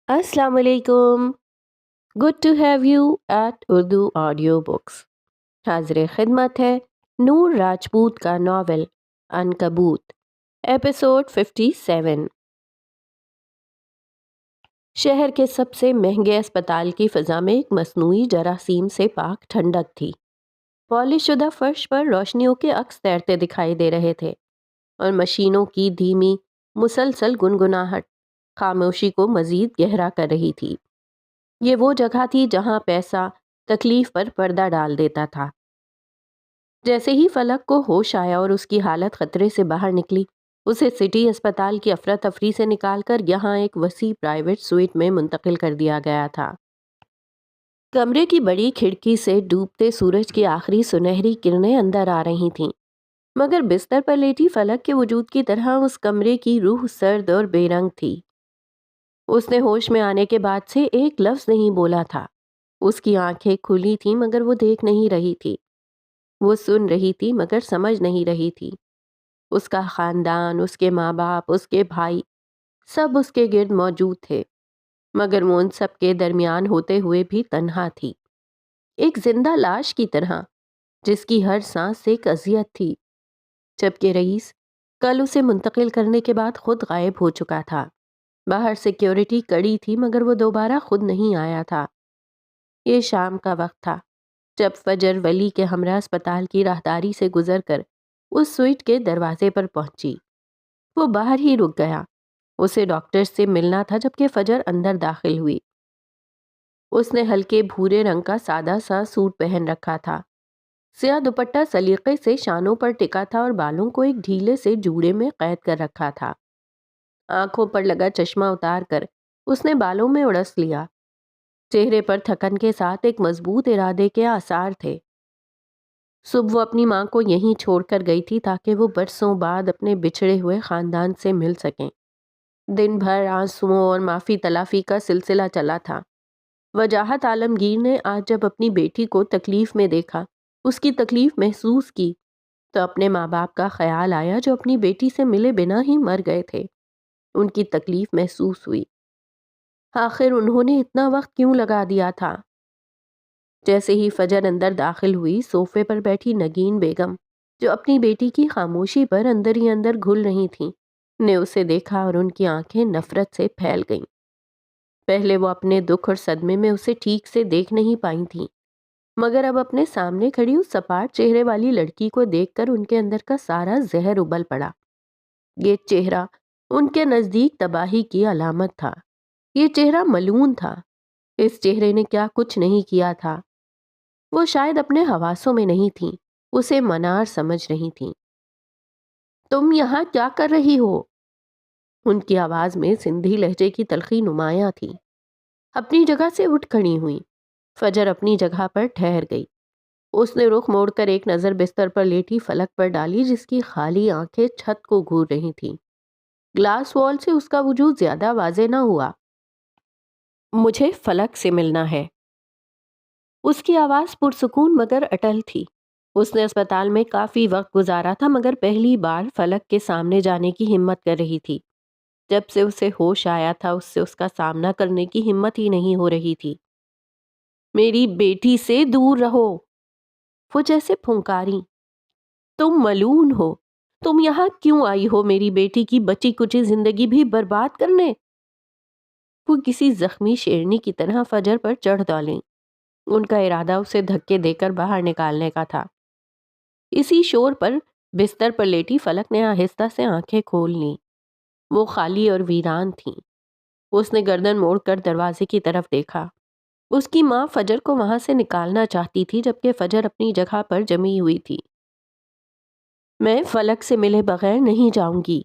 السلام علیکم. Good to have you at Urdu audio books. حاضر خدمت ہے نور راجپوت کا ناول عنکبوت، ایپیسوڈ 57. شہر کے سب سے مہنگے اسپتال کی فضا میں ایک مصنوعی جراثیم سے پاک ٹھنڈک تھی. پالش شدہ فرش پر روشنیوں کے عکس تیرتے دکھائی دے رہے تھے اور مشینوں کی دھیمی مسلسل گنگناہٹ خاموشی کو مزید گہرا کر رہی تھی. یہ وہ جگہ تھی جہاں پیسہ تکلیف پر پردہ ڈال دیتا تھا. جیسے ہی فلک کو ہوش آیا اور اس کی حالت خطرے سے باہر نکلی، اسے سٹی اسپتال کی افراتفری سے نکال کر یہاں ایک وسیع پرائیویٹ سوئٹ میں منتقل کر دیا گیا تھا. کمرے کی بڑی کھڑکی سے ڈوبتے سورج کی آخری سنہری کرنیں اندر آ رہی تھیں، مگر بستر پر لیٹی فلک کے وجود کی طرح اس کمرے کی روح سرد اور بے رنگ تھی. اس نے ہوش میں آنے کے بعد سے ایک لفظ نہیں بولا تھا. اس کی آنکھیں کھلی تھیں مگر وہ دیکھ نہیں رہی تھی. وہ سن رہی تھی مگر سمجھ نہیں رہی تھی. اس کا خاندان، اس کے ماں باپ، اس کے بھائی، سب اس کے گرد موجود تھے، مگر وہ ان سب کے درمیان ہوتے ہوئے بھی تنہا تھی، ایک زندہ لاش کی طرح جس کی ہر سانس ایک اذیت تھی. جبکہ رئیس کل اسے منتقل کرنے کے بعد خود غائب ہو چکا تھا. باہر سیکیورٹی کڑی تھی مگر وہ دوبارہ خود نہیں آیا تھا. یہ شام کا وقت تھا جب فجر ولی کے ہمراہ اسپتال کی راہداری سے گزر کر اس سوئٹ کے دروازے پر پہنچی. وہ باہر ہی رک گیا. اسے ڈاکٹر سے ملنا تھا جبکہ فجر اندر داخل ہوئی. اس نے ہلکے بھورے رنگ کا سادہ سا سوٹ پہن رکھا تھا. سیاہ دوپٹہ سلیقے سے شانوں پر ٹکا تھا اور بالوں کو ایک ڈھیلے سے جوڑے میں قید کر رکھا تھا. آنکھوں پر لگا چشمہ اتار کر اس نے بالوں میں اڑس لیا. چہرے پر تھکن کے ساتھ ایک مضبوط ارادے کے آثار تھے. صبح وہ اپنی ماں کو یہیں چھوڑ کر گئی تھی تاکہ وہ برسوں بعد اپنے بچھڑے ہوئے خاندان سے مل سکیں. دن بھر آنسوؤں اور معافی تلافی کا سلسلہ چلا تھا. وجاہت عالمگیر نے آج جب اپنی بیٹی کو تکلیف میں دیکھا، اس کی تکلیف محسوس کی، تو اپنے ماں باپ کا خیال آیا جو اپنی بیٹی سے ملے بنا ہی مر گئے تھے. ان کی تکلیف محسوس ہوئی. آخر انہوں نے اتنا وقت کیوں لگا دیا تھا؟ جیسے ہی فجر اندر داخل ہوئی، صوفے پر بیٹھی نگین بیگم جو اپنی بیٹی کی خاموشی پر اندر ہی اندر گھل رہی تھیں، نے اسے دیکھا اور ان کی آنکھیں نفرت سے پھیل گئیں. پہلے وہ اپنے دکھ اور صدمے میں اسے ٹھیک سے دیکھ نہیں پائی تھیں، مگر اب اپنے سامنے کھڑی اس سپاٹ چہرے والی لڑکی کو دیکھ کر ان کے اندر کا سارا زہر ابل پڑا. یہ چہرہ ان کے نزدیک تباہی کی علامت تھا. یہ چہرہ ملعون تھا. اس چہرے نے کیا کچھ نہیں کیا تھا. وہ شاید اپنے حواسوں میں نہیں تھیں، اسے منار سمجھ رہی تھیں. تم یہاں کیا کر رہی ہو؟ ان کی آواز میں سندھی لہجے کی تلخی نمایاں تھی. اپنی جگہ سے اٹھ کھڑی ہوئی. فجر اپنی جگہ پر ٹھہر گئی. اس نے رخ موڑ کر ایک نظر بستر پر لیٹی فلک پر ڈالی جس کی خالی آنکھیں چھت کو گھور رہی تھیں. گلاس وال سے اس کا وجود زیادہ واضح نہ ہوا. مجھے فلک سے ملنا ہے. اس کی آواز پرسکون مگر اٹل تھی. اس نے اسپتال میں کافی وقت گزارا تھا مگر پہلی بار فلک کے سامنے جانے کی ہمت کر رہی تھی. جب سے اسے ہوش آیا تھا اس سے اس کا سامنا کرنے کی ہمت ہی نہیں ہو رہی تھی. میری بیٹی سے دور رہو، وہ جیسے پھنکاری. تم ملعون ہو. تم یہاں کیوں آئی ہو میری بیٹی کی بچی کچی زندگی بھی برباد کرنے؟ وہ کسی زخمی شیرنی کی طرح فجر پر چڑھ ڈالیں. ان کا ارادہ اسے دھکے دے کر باہر نکالنے کا تھا. اسی شور پر بستر پر لیٹی فلک نے آہستہ سے آنکھیں کھول لیں. وہ خالی اور ویران تھیں. اس نے گردن موڑ کر دروازے کی طرف دیکھا. اس کی ماں فجر کو وہاں سے نکالنا چاہتی تھی جبکہ فجر اپنی جگہ پر جمی ہوئی تھی. میں فلک سے ملے بغیر نہیں جاؤں گی.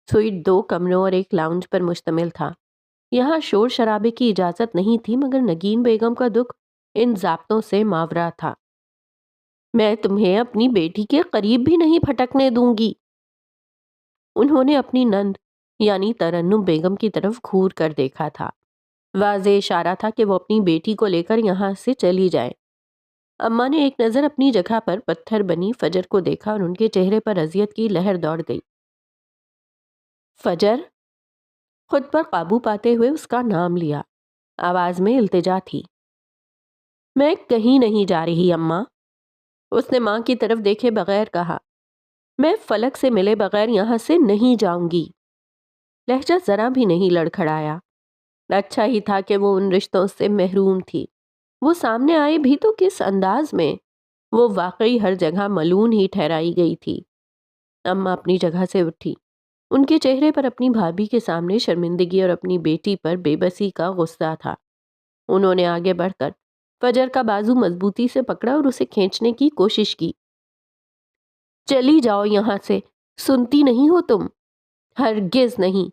سوئٹ 2 کمروں اور ایک لاؤنج پر مشتمل تھا. یہاں شور شرابے کی اجازت نہیں تھی مگر نگین بیگم کا دکھ ان ضابطوں سے ماورا تھا. میں تمہیں اپنی بیٹی کے قریب بھی نہیں پھٹکنے دوں گی. انہوں نے اپنی نند یعنی ترنم بیگم کی طرف گھور کر دیکھا تھا. واضح اشارہ تھا کہ وہ اپنی بیٹی کو لے کر یہاں سے چلی جائے. اماں نے ایک نظر اپنی جگہ پر پتھر بنی فجر کو دیکھا اور ان کے چہرے پر اذیت کی لہر دوڑ گئی. فجر، خود پر قابو پاتے ہوئے اس کا نام لیا۔ آواز میں التجا تھی۔ میں کہیں نہیں جا رہی اماں، اس نے ماں کی طرف دیکھے بغیر کہا۔ میں فلک سے ملے بغیر یہاں سے نہیں جاؤں گی۔ لہجہ ذرا بھی نہیں لڑکھڑایا۔ اچھا ہی تھا کہ وہ ان رشتوں سے محروم تھی۔ وہ سامنے آئے بھی تو کس انداز میں؟ وہ واقعی ہر جگہ ملون ہی ٹھہرائی گئی تھی۔ اماں اپنی جگہ سے اٹھی۔ ان کے چہرے پر اپنی بھابھی کے سامنے شرمندگی اور اپنی بیٹی پر بے بسی کا غصہ تھا۔ انہوں نے آگے بڑھ کر فجر کا بازو مضبوطی سے پکڑا اور اسے کھینچنے کی کوشش کی۔ چلی جاؤ یہاں سے، سنتی نہیں ہو تم؟ ہرگز نہیں۔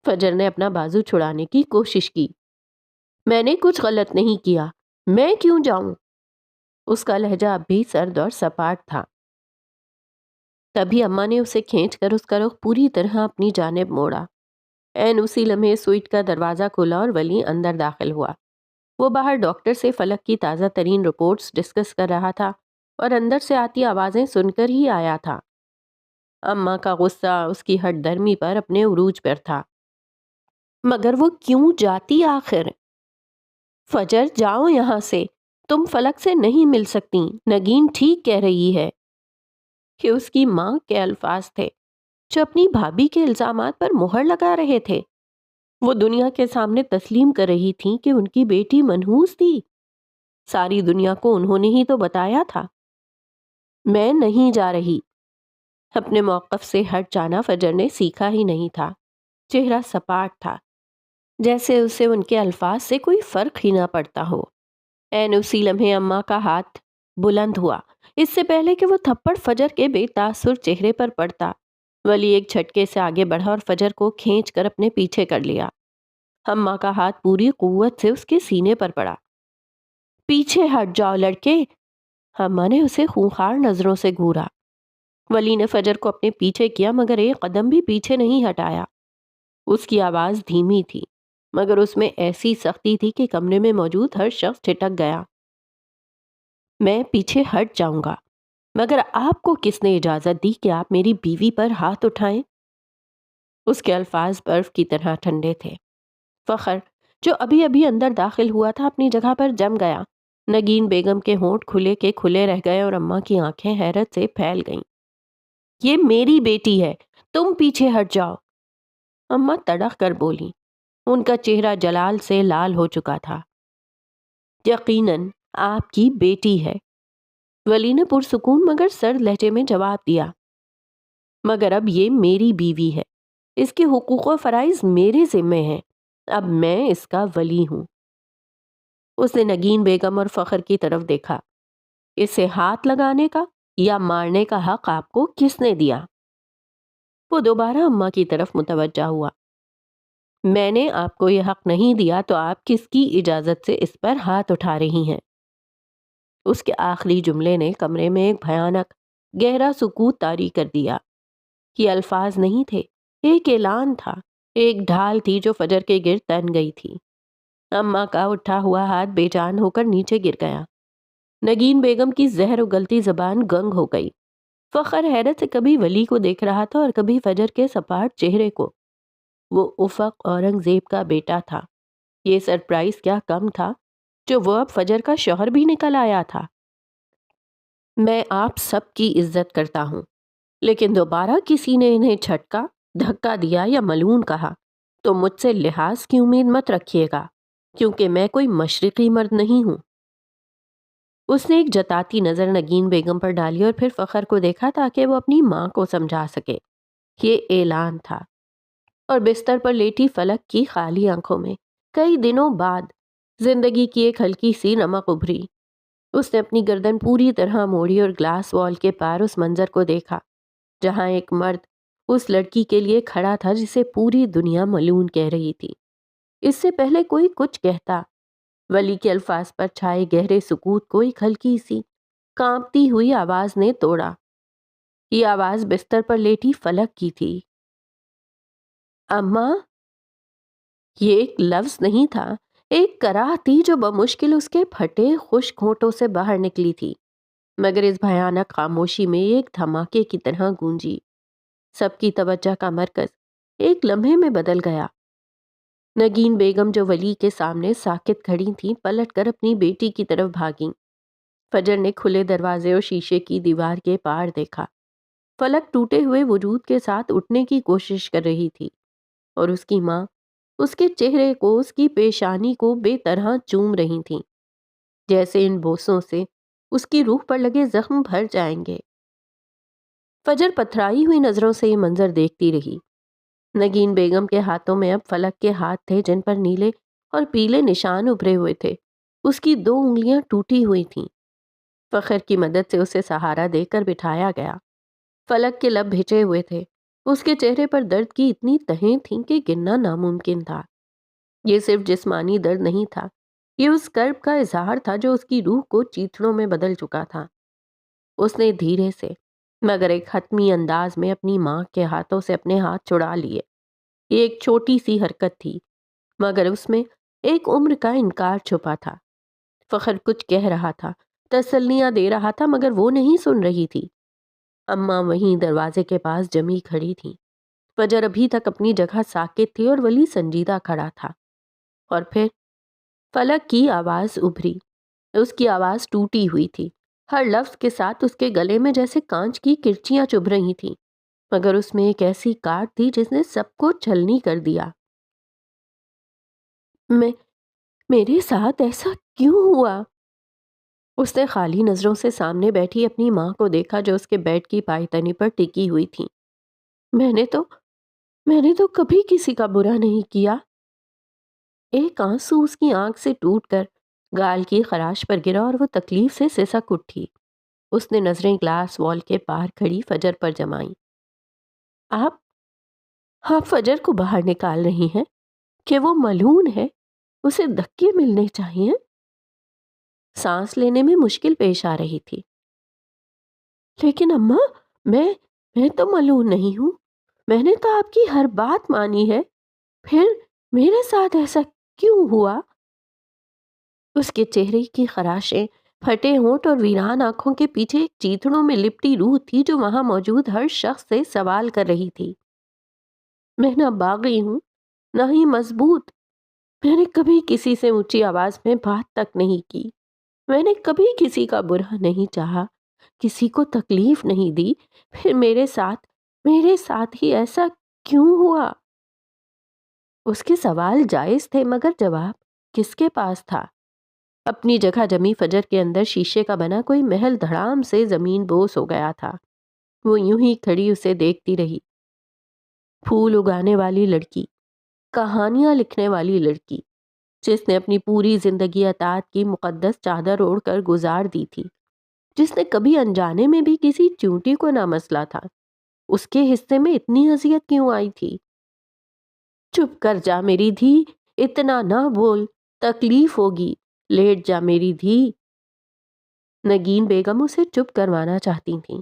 فجر نے اپنا بازو چھڑانے کی کوشش کی۔ میں نے کچھ غلط نہیں کیا، میں کیوں جاؤں؟ اس کا لہجہ اب بھی سرد اور سپاٹ تھا۔ تبھی اماں نے اسے کھینچ کر اس کا رخ پوری طرح اپنی جانب موڑا۔ عین اسی لمحے سوئٹ کا دروازہ کھلا اور ولی اندر داخل ہوا۔ وہ باہر ڈاکٹر سے فلک کی تازہ ترین رپورٹس ڈسکس کر رہا تھا اور اندر سے آتی آوازیں سن کر ہی آیا تھا۔ اماں کا غصہ اس کی ہٹ درمی پر اپنے عروج پر تھا۔ مگر وہ کیوں جاتی آخر؟ فجر جاؤ یہاں سے، تم فلک سے نہیں مل سکتی، نگین ٹھیک کہہ رہی ہے۔ کہ اس کی ماں کے الفاظ تھے جو اپنی بھابھی کے الزامات پر مہر لگا رہے تھے۔ وہ دنیا کے سامنے تسلیم کر رہی تھیں کہ ان کی بیٹی منحوس تھی۔ ساری دنیا کو انہوں نے ہی تو بتایا تھا۔ میں نہیں جا رہی۔ اپنے موقف سے ہٹ جانا فجر نے سیکھا ہی نہیں تھا۔ چہرہ سپاٹ تھا، جیسے اسے ان کے الفاظ سے کوئی فرق ہی نہ پڑتا ہو۔ عین اسی لمحے اماں کا ہاتھ بلند ہوا۔ اس سے پہلے کہ وہ تھپڑ فجر کے بے تاثر چہرے پر پڑتا، ولی ایک جھٹکے سے آگے بڑھا اور فجر کو کھینچ کر اپنے پیچھے کر لیا۔ اماں کا ہاتھ پوری قوت سے اس کے سینے پر پڑا۔ پیچھے ہٹ جاؤ لڑکے۔ اماں نے اسے خونخوار نظروں سے گھورا۔ ولی نے فجر کو اپنے پیچھے کیا مگر ایک قدم بھی پیچھے نہیں ہٹایا۔ اس کی آواز دھیمی تھی مگر اس میں ایسی سختی تھی کہ کمرے میں موجود ہر شخص ٹھٹک گیا۔ میں پیچھے ہٹ جاؤں گا، مگر آپ کو کس نے اجازت دی کہ آپ میری بیوی پر ہاتھ اٹھائیں؟ اس کے الفاظ برف کی طرح ٹھنڈے تھے۔ فخر جو ابھی ابھی اندر داخل ہوا تھا اپنی جگہ پر جم گیا۔ نگین بیگم کے ہونٹ کھلے کے کھلے رہ گئے اور اماں کی آنکھیں حیرت سے پھیل گئیں۔ یہ میری بیٹی ہے، تم پیچھے ہٹ جاؤ۔ اماں تڑق کر بولی۔ ان کا چہرہ جلال سے لال ہو چکا تھا۔ یقیناً آپ کی بیٹی ہے، ولی نے پرسکون مگر سرد لہجے میں جواب دیا، مگر اب یہ میری بیوی ہے، اس کے حقوق و فرائض میرے ذمے ہیں، اب میں اس کا ولی ہوں۔ اس نے نگین بیگم اور فخر کی طرف دیکھا۔ اسے ہاتھ لگانے کا یا مارنے کا حق آپ کو کس نے دیا؟ وہ دوبارہ اماں کی طرف متوجہ ہوا۔ میں نے آپ کو یہ حق نہیں دیا تو آپ کس کی اجازت سے اس پر ہاتھ اٹھا رہی ہیں؟ اس کے آخری جملے نے کمرے میں ایک بھیانک گہرا سکوت طاری کر دیا۔ یہ الفاظ نہیں تھے، ایک اعلان تھا، ایک ڈھال تھی جو فجر کے گرد تن گئی تھی۔ اماں کا اٹھا ہوا ہاتھ بے جان ہو کر نیچے گر گیا۔ نگین بیگم کی زہر اگلتی زبان گنگ ہو گئی۔ فخر حیرت سے کبھی ولی کو دیکھ رہا تھا اور کبھی فجر کے سپاٹ چہرے کو۔ وہ افق اورنگزیب کا بیٹا تھا۔ یہ سرپرائز کیا کم تھا جو وہ اب فجر کا شوہر بھی نکل آیا تھا۔ میں آپ سب کی عزت کرتا ہوں، لیکن دوبارہ کسی نے انہیں جھٹکا، دھکا دیا یا ملعون کہا تو مجھ سے لحاظ کی امید مت رکھیے گا، کیونکہ میں کوئی مشرقی مرد نہیں ہوں۔ اس نے ایک جتاتی نظر نگین بیگم پر ڈالی اور پھر فخر کو دیکھا تاکہ وہ اپنی ماں کو سمجھا سکے۔ یہ اعلان تھا۔ اور بستر پر لیٹی فلک کی خالی آنکھوں میں کئی دنوں بعد زندگی کی ایک ہلکی سی نمک ابھری۔ اس نے اپنی گردن پوری طرح موڑی اور گلاس وال کے پار اس منظر کو دیکھا جہاں ایک مرد اس لڑکی کے لیے کھڑا تھا جسے پوری دنیا ملعون کہہ رہی تھی۔ اس سے پہلے کوئی کچھ کہتا، ولی کے الفاظ پر چھائے گہرے سکوت کو ایک ہلکی سی کانپتی ہوئی آواز نے توڑا۔ یہ آواز بستر پر لیٹی فلک کی تھی۔ اماں! یہ ایک لفظ نہیں تھا، ایک کراہ تھی جو بمشکل اس کے پھٹے خشک ہونٹوں سے باہر نکلی تھی، مگر اس بھیانک خاموشی میں ایک دھماکے کی طرح گونجی۔ سب کی توجہ کا مرکز ایک لمحے میں بدل گیا۔ نگین بیگم جو ولی کے سامنے ساکت کھڑی تھیں پلٹ کر اپنی بیٹی کی طرف بھاگیں۔ فجر نے کھلے دروازے اور شیشے کی دیوار کے پار دیکھا۔ فلک ٹوٹے ہوئے وجود کے ساتھ اٹھنے کی کوشش کر رہی تھی اور اس کی ماں اس کے چہرے کو، اس کی پیشانی کو بے طرح چوم رہی تھیں، جیسے ان بوسوں سے اس کی روح پر لگے زخم بھر جائیں گے۔ فجر پتھرائی ہوئی نظروں سے یہ منظر دیکھتی رہی۔ نگین بیگم کے ہاتھوں میں اب فلک کے ہاتھ تھے جن پر نیلے اور پیلے نشان ابھرے ہوئے تھے۔ اس کی 2 انگلیاں ٹوٹی ہوئی تھیں۔ فخر کی مدد سے اسے سہارا دے کر بٹھایا گیا۔ فلک کے لب بھیجے ہوئے تھے، اس کے چہرے پر درد کی اتنی تہیں تھیں کہ گننا ناممکن تھا۔ یہ صرف جسمانی درد نہیں تھا، یہ اس کرب کا اظہار تھا جو اس کی روح کو چیتڑوں میں بدل چکا تھا۔ اس نے دھیرے سے مگر ایک حتمی انداز میں اپنی ماں کے ہاتھوں سے اپنے ہاتھ چھڑا لیے۔ یہ ایک چھوٹی سی حرکت تھی مگر اس میں ایک عمر کا انکار چھپا تھا۔ فخر کچھ کہہ رہا تھا، تسلیاں دے رہا تھا مگر وہ نہیں سن رہی تھی۔ اماں وہیں دروازے کے پاس جمی کھڑی تھی۔ فجر ابھی تک اپنی جگہ ساکت تھی اور ولی سنجیدہ کھڑا تھا۔ اور پھر فلک کی آواز ابھری۔ اس کی آواز ٹوٹی ہوئی تھی، ہر لفظ کے ساتھ اس کے گلے میں جیسے کانچ کی کرچیاں چبھ رہی تھیں، مگر اس میں ایک ایسی کاٹ تھی جس نے سب کو چھلنی کر دیا۔ میرے ساتھ ایسا کیوں ہوا؟ اس نے خالی نظروں سے سامنے بیٹھی اپنی ماں کو دیکھا جو اس کے بیڈ کی پائیتنی پر ٹکی ہوئی تھی۔ میں نے تو کبھی کسی کا برا نہیں کیا۔ ایک آنسو اس کی آنکھ سے ٹوٹ کر گال کی خراش پر گرا اور وہ تکلیف سے سسک اٹھی۔ اس نے نظریں گلاس وال کے پار کھڑی فجر پر جمائیں۔ آپ فجر کو باہر نکال رہی ہیں کہ وہ ملعون ہے، اسے دھکے ملنے چاہیے۔ سانس لینے میں مشکل پیش آ رہی تھی۔ لیکن اماں، میں تو ملعون نہیں ہوں، میں نے تو آپ کی ہر بات مانی ہے، پھر میرے ساتھ ایسا کیوں ہوا؟ اس کے چہرے کی خراشیں، پھٹے ہونٹ اور ویران آنکھوں کے پیچھے ایک چیتڑوں میں لپٹی روح تھی جو وہاں موجود ہر شخص سے سوال کر رہی تھی۔ میں نہ باغی ہوں، نہ ہی مضبوط، میں نے کبھی کسی سے اونچی آواز میں بات تک نہیں کی، میں نے کبھی کسی کا برا نہیں چاہا، کسی کو تکلیف نہیں دی، پھر میرے ساتھ ہی ایسا کیوں ہوا؟ اس کے سوال جائز تھے مگر جواب کس کے پاس تھا؟ اپنی جگہ جمی فجر کے اندر شیشے کا بنا کوئی محل دھڑام سے زمین بوس ہو گیا تھا۔ وہ یوں ہی کھڑی اسے دیکھتی رہی۔ پھول اگانے والی لڑکی، کہانیاں لکھنے والی لڑکی، جس نے اپنی پوری زندگی اطاعت کی مقدس چادر اوڑھ کر گزار دی تھی، جس نے کبھی انجانے میں بھی کسی چونٹی کو نہ مسلا تھا، اس کے حصے میں اتنی اذیت کیوں آئی تھی؟ چپ کر جا میری دھی، اتنا نہ بول، تکلیف ہوگی، لیٹ جا میری دھی۔ نگین بیگم اسے چپ کروانا چاہتی تھیں،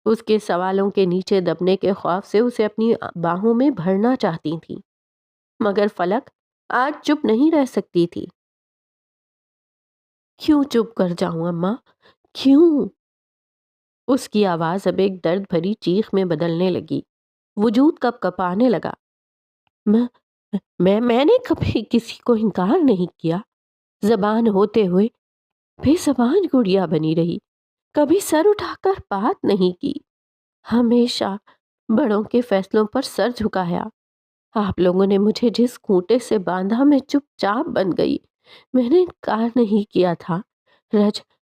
اس کے سوالوں کے نیچے دبنے کے خوف سے اسے اپنی باہوں میں بھرنا چاہتی تھیں، مگر فلک آج چپ نہیں رہ سکتی تھی۔ کیوں چپ کر جاؤں اماں، کیوں؟ اس کی آواز اب ایک درد بھری چیخ میں بدلنے لگی، وجود کپ کپانے لگا۔ میں نے کبھی کسی کو انکار نہیں کیا، زبان ہوتے ہوئے بے زبان گڑیا بنی رہی، کبھی سر اٹھا کر بات نہیں کی، ہمیشہ بڑوں کے فیصلوں پر سر جھکایا۔ آپ لوگوں نے مجھے جس کھوٹے سے باندھا میں چپ چاپ بن گئی، میں نے انکار نہیں کیا تھا،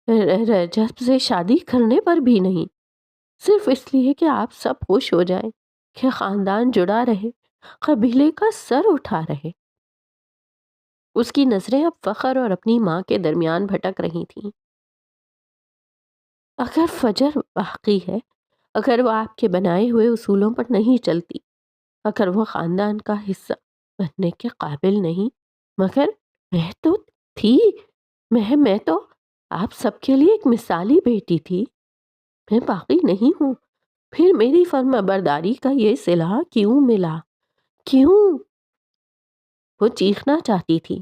رجب سے شادی کرنے پر بھی نہیں، صرف اس لیے کہ آپ سب خوش ہو جائیں، کہ خاندان جڑا رہے، قبیلے کا سر اٹھا رہے۔ اس کی نظریں اب فخر اور اپنی ماں کے درمیان بھٹک رہی تھیں۔ اگر فجر باقی ہے، اگر وہ آپ کے بنائے ہوئے اصولوں پر نہیں چلتی، اگر وہ خاندان کا حصہ بننے کے قابل نہیں، مگر میں تو تھی، میں تو آپ سب کے لیے ایک مثالی بیٹی تھی، میں باقی نہیں ہوں، پھر میری فرما برداری کا یہ صلہ کیوں ملا؟ کیوں؟ وہ چیخنا چاہتی تھی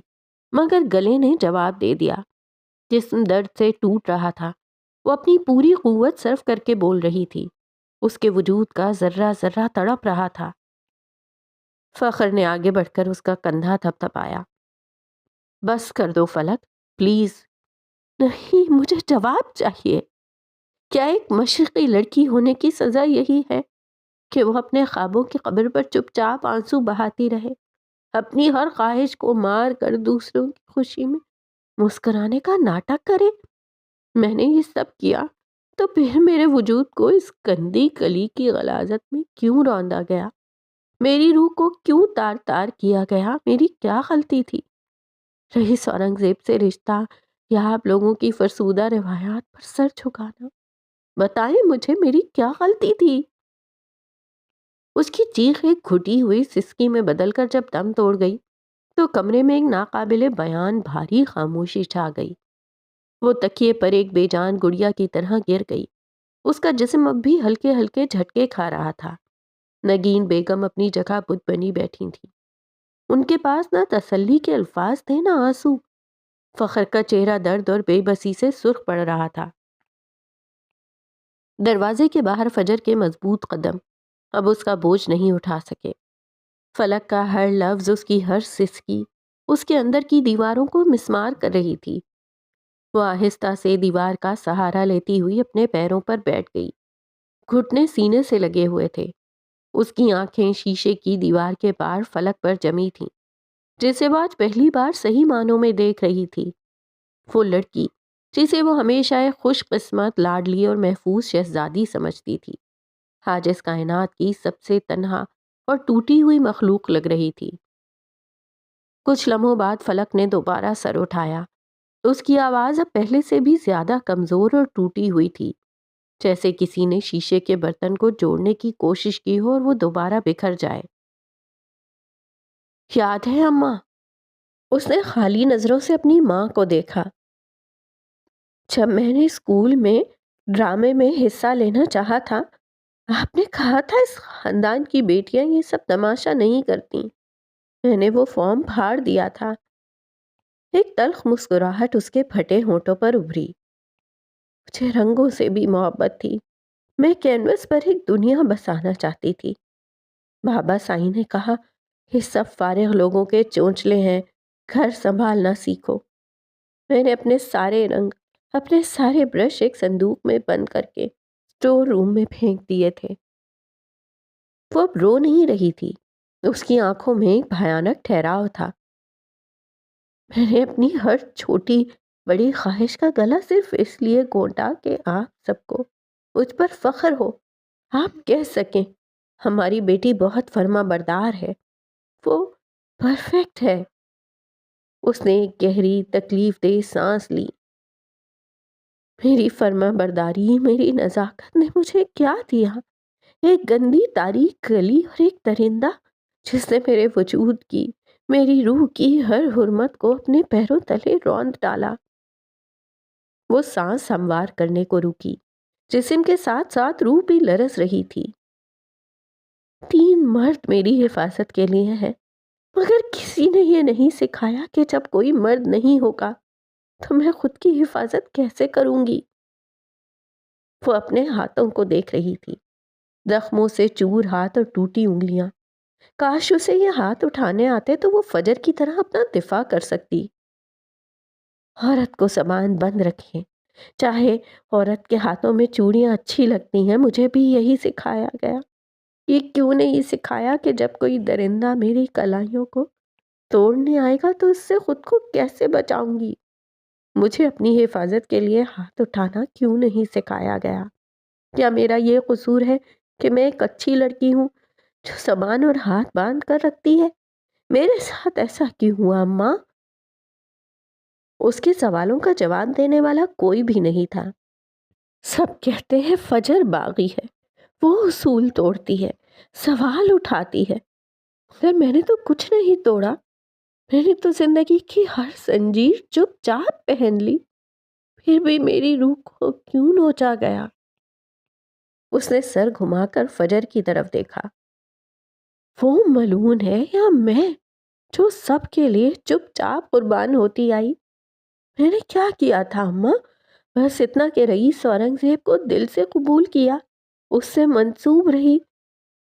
مگر گلے نے جواب دے دیا۔ جسم درد سے ٹوٹ رہا تھا، وہ اپنی پوری قوت صرف کر کے بول رہی تھی، اس کے وجود کا ذرہ ذرہ تڑپ رہا تھا۔ فخر نے آگے بڑھ کر اس کا کندھا تھپتھپایا۔ بس کر دو فلک، پلیز۔ نہیں، مجھے جواب چاہیے۔ کیا ایک مشرقی لڑکی ہونے کی سزا یہی ہے کہ وہ اپنے خوابوں کی قبر پر چپ چاپ آنسو بہاتی رہے، اپنی ہر خواہش کو مار کر دوسروں کی خوشی میں مسکرانے کا ناٹک کرے؟ میں نے یہ سب کیا تو پھر میرے وجود کو اس گندی کلی کی غلاظت میں کیوں روندا گیا؟ میری روح کو کیوں تار تار کیا گیا؟ میری کیا غلطی تھی؟ رئیس اورنگزیب سے رشتہ یا آپ لوگوں کی فرسودہ روایات پر سر جھکانا؟ بتائیں مجھے، میری کیا غلطی تھی؟ اس کی چیخ ایک گھٹی ہوئی سسکی میں بدل کر جب دم توڑ گئی تو کمرے میں ایک ناقابل بیان بھاری خاموشی چھا گئی۔ وہ تکیے پر ایک بے جان گڑیا کی طرح گر گئی۔ اس کا جسم اب بھی ہلکے ہلکے جھٹکے کھا رہا تھا۔ نگین بیگم اپنی جگہ بت بنی بیٹھی تھی۔ ان کے پاس نہ تسلی کے الفاظ تھے نہ آنسو۔ فخر کا چہرہ درد اور بے بسی سے سرخ پڑ رہا تھا۔ دروازے کے باہر فجر کے مضبوط قدم اب اس کا بوجھ نہیں اٹھا سکے۔ فلک کا ہر لفظ، اس کی ہر سسکی اس کے اندر کی دیواروں کو مسمار کر رہی تھی۔ وہ آہستہ سے دیوار کا سہارا لیتی ہوئی اپنے پیروں پر بیٹھ گئی۔ گھٹنے سینے سے لگے ہوئے تھے۔ اس کی آنکھیں شیشے کی دیوار کے پار فلک پر جمی تھیں، جسے وہ آج پہلی بار صحیح معنوں میں دیکھ رہی تھی۔ وہ لڑکی جسے وہ ہمیشہ ایک خوش قسمت، لاڈلی اور محفوظ شہزادی سمجھتی تھی، آج اس کائنات کی سب سے تنہا اور ٹوٹی ہوئی مخلوق لگ رہی تھی۔ کچھ لمحوں بعد فلک نے دوبارہ سر اٹھایا۔ اس کی آواز اب پہلے سے بھی زیادہ کمزور اور ٹوٹی ہوئی تھی، جیسے کسی نے شیشے کے برتن کو جوڑنے کی کوشش کی ہو اور وہ دوبارہ بکھر جائے۔ یاد ہے اماں؟ اس نے خالی نظروں سے اپنی ماں کو دیکھا۔ جب میں نے اسکول میں ڈرامے میں حصہ لینا چاہا تھا، آپ نے کہا تھا اس خاندان کی بیٹیاں یہ سب تماشا نہیں کرتی۔ میں نے وہ فارم پھاڑ دیا تھا۔ ایک تلخ مسکراہٹ اس کے پھٹے ہونٹوں پر ابھری۔ مجھے رنگوں سے بھی محبت تھی۔ میں کینوس پر ایک دنیا بسانا چاہتی تھی۔ بابا سائی نے کہا، یہ سب فارغ لوگوں کے چونچلے ہیں، گھر سنبھالنا سیکھو۔ میں نے اپنے سارے رنگ، اپنے سارے برش ایک صندوق میں بند کر کے اسٹور روم میں پھینک دیے تھے۔ وہ اب رو نہیں رہی تھی۔ اس کی آنکھوں میں ایک بھیانک ٹھہراؤ تھا۔ میں نے اپنی ہر چھوٹی بڑی خواہش کا گلا صرف اس لیے گھونٹا کہ آپ سب کو مجھ پر فخر ہو۔ آپ کہہ سکیں ہماری بیٹی بہت فرما بردار ہے، وہ پرفیکٹ ہے۔ اس نے ایک گہری تکلیف دہ سانس لی۔ میری فرما برداری، میری نزاکت نے مجھے کیا دیا؟ ایک گندی تاریک گلی اور ایک درندہ جس نے میرے وجود کی، میری روح کی ہر حرمت کو اپنے پیروں تلے روند ڈالا۔ وہ سانس ہموار کرنے کو رکی، جسم کے ساتھ ساتھ روح بھی لرز رہی تھی۔ 3 مرد میری حفاظت کے لیے ہیں، مگر کسی نے یہ نہیں سکھایا کہ جب کوئی مرد نہیں ہوگا تو میں خود کی حفاظت کیسے کروں گی؟ وہ اپنے ہاتھوں کو دیکھ رہی تھی، زخموں سے چور ہاتھ اور ٹوٹی انگلیاں۔ کاش اسے یہ ہاتھ اٹھانے آتے تو وہ فجر کی طرح اپنا دفاع کر سکتی۔ عورت کو زبان بند رکھیں۔ چاہے عورت کے ہاتھوں میں چوڑیاں اچھی لگتی ہیں، مجھے بھی یہی سکھایا گیا۔ یہ کیوں نہیں سکھایا کہ جب کوئی درندہ میری کلائیوں کو توڑنے آئے گا تو اس سے خود کو کیسے بچاؤں گی؟ مجھے اپنی حفاظت کے لیے ہاتھ اٹھانا کیوں نہیں سکھایا گیا؟ کیا میرا یہ قصور ہے کہ میں ایک اچھی لڑکی ہوں جو زبان اور ہاتھ باندھ کر رکھتی ہے؟ میرے ساتھ ایسا کیوں ہوا اماں؟ اس کے سوالوں کا جواب دینے والا کوئی بھی نہیں تھا۔ سب کہتے ہیں فجر باغی ہے، وہ اصول توڑتی ہے، سوال اٹھاتی ہے، مگر میں نے تو کچھ نہیں توڑا۔ میں نے تو زندگی کی ہر زنجیر چپ چاپ پہن لی، پھر بھی میری روح کو کیوں نوچا گیا؟ اس نے سر گھما کر فجر کی طرف دیکھا۔ وہ ملعون ہے یا میں جو سب کے لیے چپ چاپ قربان ہوتی آئی؟ میں نے کیا کیا تھا اماں؟ بس اتنا کہ رئیس اورنگزیب کو دل سے قبول کیا، اس سے منسوب رہی،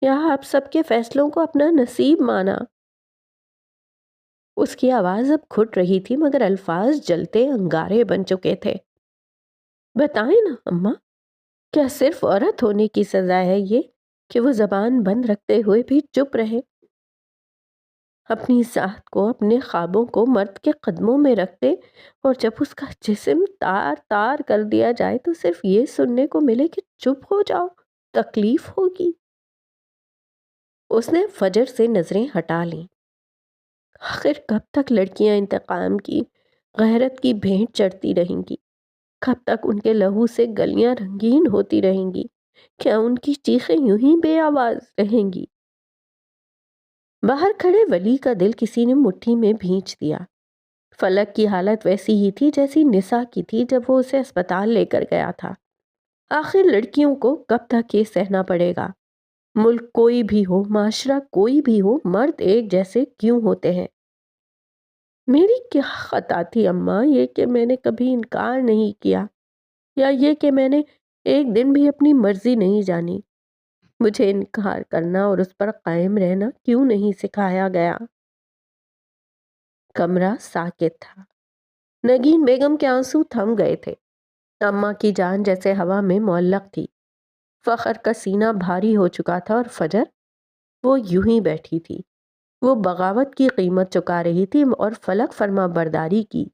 یا آپ سب کے فیصلوں کو اپنا نصیب مانا؟ اس کی آواز اب گھٹ رہی تھی مگر الفاظ جلتے انگارے بن چکے تھے۔ بتائیں نا اماں، کیا صرف عورت ہونے کی سزا ہے یہ کہ وہ زبان بند رکھتے ہوئے بھی چپ رہے؟ اپنی ذات کو، اپنے خوابوں کو مرد کے قدموں میں رکھتے، اور جب اس کا جسم تار تار کر دیا جائے تو صرف یہ سننے کو ملے کہ چپ ہو جاؤ، تکلیف ہوگی۔ اس نے فجر سے نظریں ہٹا لیں۔ آخر کب تک لڑکیاں انتقام کی، غیرت کی بھینٹ چڑھتی رہیں گی؟ کب تک ان کے لہو سے گلیاں رنگین ہوتی رہیں گی؟ کیا ان کی چیخیں یوں ہی بے آواز رہیں گی؟ باہر کھڑے ولی کا دل کسی نے مٹھی میں بھینچ دیا۔ فلک کی حالت ویسی ہی تھی جیسی نسا کی تھی جب وہ اسے اسپتال لے کر گیا تھا۔ آخر لڑکیوں کو کب تک یہ سہنا پڑے گا؟ ملک کوئی بھی ہو، معاشرہ کوئی بھی ہو، مرد ایک جیسے کیوں ہوتے ہیں؟ میری کیا خطا تھی اماں، یہ کہ میں نے کبھی انکار نہیں کیا، یا یہ کہ میں نے ایک دن بھی اپنی مرضی نہیں جانی؟ مجھے انکار کرنا اور اس پر قائم رہنا کیوں نہیں سکھایا گیا؟ کمرہ ساکت تھا۔ نگین بیگم کے آنسو تھم گئے تھے۔ اماں کی جان جیسے ہوا میں معلق تھی۔ فخر کا سینہ بھاری ہو چکا تھا اور فجر، وہ یوں ہی بیٹھی تھی۔ وہ بغاوت کی قیمت چکا رہی تھی اور فلک فرما برداری کی۔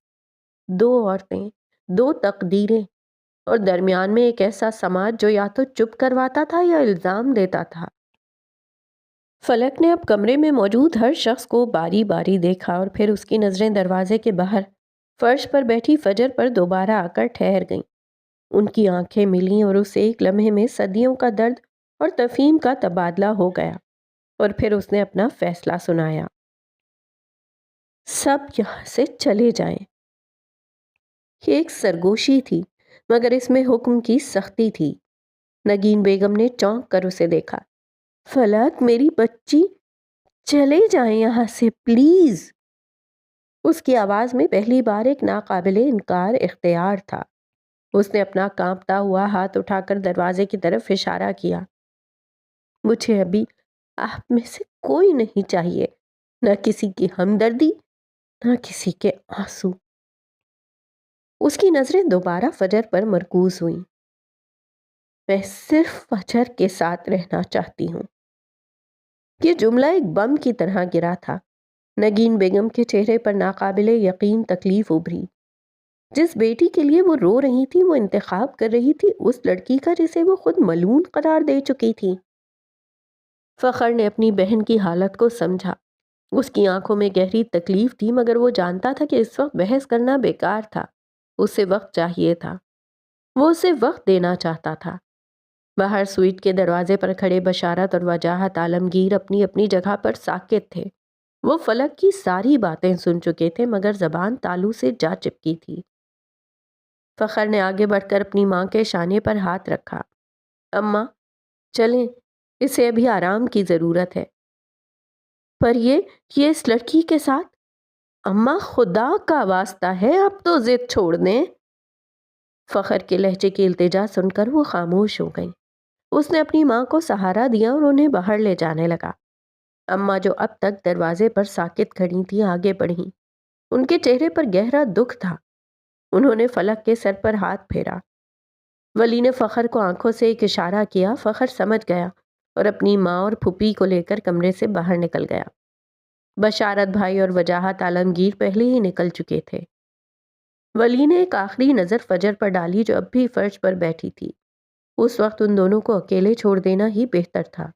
دو عورتیں، دو تقدیریں، اور درمیان میں ایک ایسا سماج جو یا تو چپ کرواتا تھا یا الزام دیتا تھا۔ فلک نے اب کمرے میں موجود ہر شخص کو باری باری دیکھا اور پھر اس کی نظریں دروازے کے باہر فرش پر بیٹھی فجر پر دوبارہ آ کر ٹھہر گئیں۔ ان کی آنکھیں ملیں اور اس ایک لمحے میں صدیوں کا درد اور تفہیم کا تبادلہ ہو گیا، اور پھر اس نے اپنا فیصلہ سنایا۔ سب یہاں سے چلے جائیں۔ یہ ایک سرگوشی تھی مگر اس میں حکم کی سختی تھی۔ نگین بیگم نے چونک کر اسے دیکھا۔ فلک میری بچی، چلے جائیں یہاں سے پلیز۔ اس کی آواز میں پہلی بار ایک ناقابل انکار اختیار تھا۔ اس نے اپنا کانپتا ہوا ہاتھ اٹھا کر دروازے کی طرف اشارہ کیا۔ مجھے ابھی آپ میں سے کوئی نہیں چاہیے، نہ کسی کی ہمدردی، نہ کسی کے آنسو۔ اس کی نظریں دوبارہ فجر پر مرکوز ہوئیں۔ میں صرف فجر کے ساتھ رہنا چاہتی ہوں۔ یہ جملہ ایک بم کی طرح گرا تھا۔ نگین بیگم کے چہرے پر ناقابل یقین تکلیف ابھری۔ جس بیٹی کے لیے وہ رو رہی تھی وہ انتخاب کر رہی تھی اس لڑکی کا جسے وہ خود ملعون قرار دے چکی تھی۔ فخر نے اپنی بہن کی حالت کو سمجھا۔ اس کی آنکھوں میں گہری تکلیف تھی مگر وہ جانتا تھا کہ اس وقت بحث کرنا بیکار تھا۔ اسے وقت چاہیے تھا۔ وہ اسے وقت دینا چاہتا تھا۔ باہر سوئٹ کے دروازے پر کھڑے بشارت اور وجاہت عالمگیر اپنی اپنی جگہ پر ساکت تھے۔ وہ فلک کی ساری باتیں سن چکے تھے مگر زبان تالو سے جا چپکی تھی۔ فخر نے آگے بڑھ کر اپنی ماں کے شانے پر ہاتھ رکھا۔ اماں چلیں، اسے ابھی آرام کی ضرورت ہے۔ پر یہ اس لڑکی کے ساتھ؟ اماں خدا کا واسطہ ہے اب تو ضد چھوڑ دیں۔ فخر کے لہجے کی التجا سن کر وہ خاموش ہو گئی۔ اس نے اپنی ماں کو سہارا دیا اور انہیں باہر لے جانے لگا۔ اماں جو اب تک دروازے پر ساکت کھڑی تھیں آگے بڑھیں۔ ان کے چہرے پر گہرا دکھ تھا۔ انہوں نے فلک کے سر پر ہاتھ پھیرا۔ ولی نے فخر کو آنکھوں سے ایک اشارہ کیا۔ فخر سمجھ گیا اور اپنی ماں اور پھوپھی کو لے کر کمرے سے باہر نکل گیا۔ بشارت بھائی اور وجاہت عالمگیر پہلے ہی نکل چکے تھے۔ ولی نے ایک آخری نظر فجر پر ڈالی جو اب بھی فرش پر بیٹھی تھی۔ اس وقت ان دونوں کو اکیلے چھوڑ دینا ہی بہتر تھا۔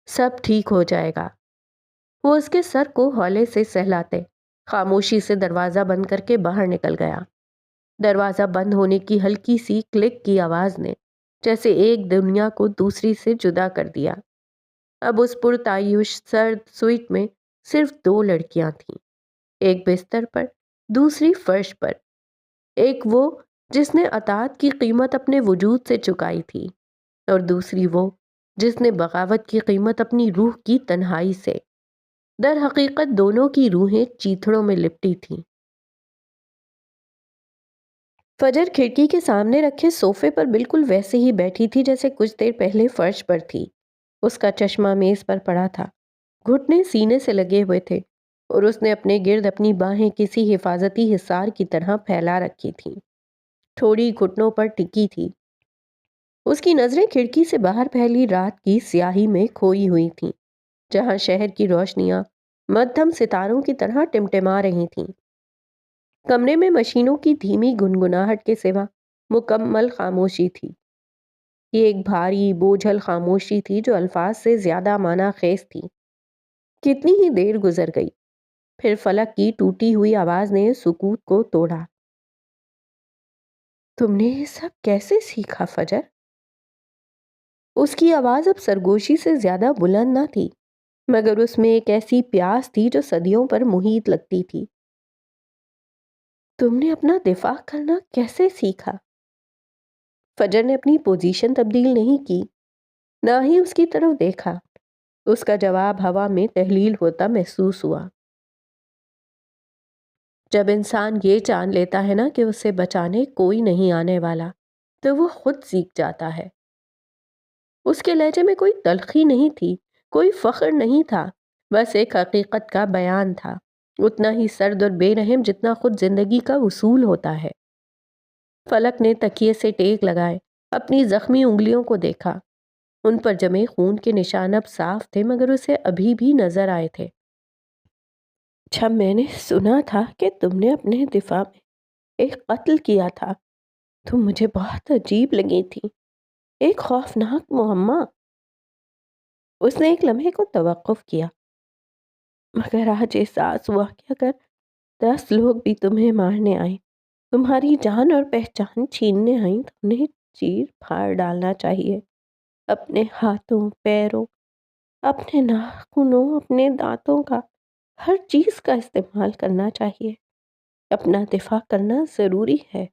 سب ٹھیک ہو جائے گا۔ وہ اس کے سر کو ہولے سے سہلاتے خاموشی سے دروازہ بند کر کے باہر نکل گیا۔ دروازہ بند ہونے کی ہلکی سی کلک کی آواز نے جیسے ایک دنیا کو دوسری سے جدا کر دیا۔ اب اس پرتعیش سرد سوئٹ میں صرف دو لڑکیاں تھیں، ایک بستر پر، دوسری فرش پر۔ ایک وہ جس نے اطاعت کی قیمت اپنے وجود سے چکائی تھی، اور دوسری وہ جس نے بغاوت کی قیمت اپنی روح کی تنہائی سے۔ در حقیقت دونوں کی روحیں چیتھڑوں میں لپٹی تھیں۔ فجر کھڑکی کے سامنے رکھے صوفے پر بالکل ویسے ہی بیٹھی تھی جیسے کچھ دیر پہلے فرش پر تھی۔ اس کا چشمہ میز پر پڑا تھا، گھٹنے سینے سے لگے ہوئے تھے اور اس نے اپنے گرد اپنی باہیں کسی حفاظتی حصار کی طرح پھیلا رکھی تھیں، تھوڑی گھٹنوں پر ٹکی تھی۔ اس کی نظریں کھڑکی سے باہر پھیلی رات کی سیاہی میں کھوئی ہوئی تھیں، جہاں شہر کی روشنیاں مدھم ستاروں کی طرح ٹمٹما رہی تھیں۔ کمرے میں مشینوں کی دھیمی گنگناہٹ کے سوا مکمل خاموشی تھی۔ یہ ایک بھاری بوجھل خاموشی تھی جو الفاظ سے زیادہ معنی خیز تھی۔ کتنی ہی دیر گزر گئی، پھر فلک کی ٹوٹی ہوئی آواز نے سکوت کو توڑا۔ تم نے یہ سب کیسے سیکھا فجر؟ اس کی آواز اب سرگوشی سے زیادہ بلند نہ تھی، مگر اس میں ایک ایسی پیاس تھی جو صدیوں پر محیط لگتی تھی۔ تم نے اپنا دفاع کرنا کیسے سیکھا؟ فجر نے اپنی پوزیشن تبدیل نہیں کی، نہ ہی اس کی طرف دیکھا۔ اس کا جواب ہوا میں تحلیل ہوتا محسوس ہوا۔ جب انسان یہ جان لیتا ہے نا کہ اسے بچانے کوئی نہیں آنے والا، تو وہ خود سیکھ جاتا ہے۔ اس کے لہجے میں کوئی تلخی نہیں تھی، کوئی فخر نہیں تھا، بس ایک حقیقت کا بیان تھا، اتنا ہی سرد اور بے رحم جتنا خود زندگی کا اصول ہوتا ہے۔ فلک نے تکیے سے ٹیک لگائے، اپنی زخمی انگلیوں کو دیکھا۔ ان پر جمے خون کے نشان اب صاف تھے، مگر اسے ابھی بھی نظر آئے تھے۔ جب میں نے سنا تھا کہ تم نے اپنے دفاع میں ایک قتل کیا تھا تو مجھے بہت عجیب لگی تھی، ایک خوفناک معمہ۔ اس نے ایک لمحے کو توقف کیا۔ مگر آج احساس ہوا کہ اگر 10 لوگ بھی تمہیں مارنے آئیں، تمہاری جان اور پہچان چھیننے آئیں، تو انہیں چیر پھاڑ ڈالنا چاہیے، اپنے ہاتھوں، پیروں، اپنے ناخنوں، اپنے دانتوں کا ہر چیز کا استعمال کرنا چاہیے۔ اپنا دفاع کرنا ضروری ہے۔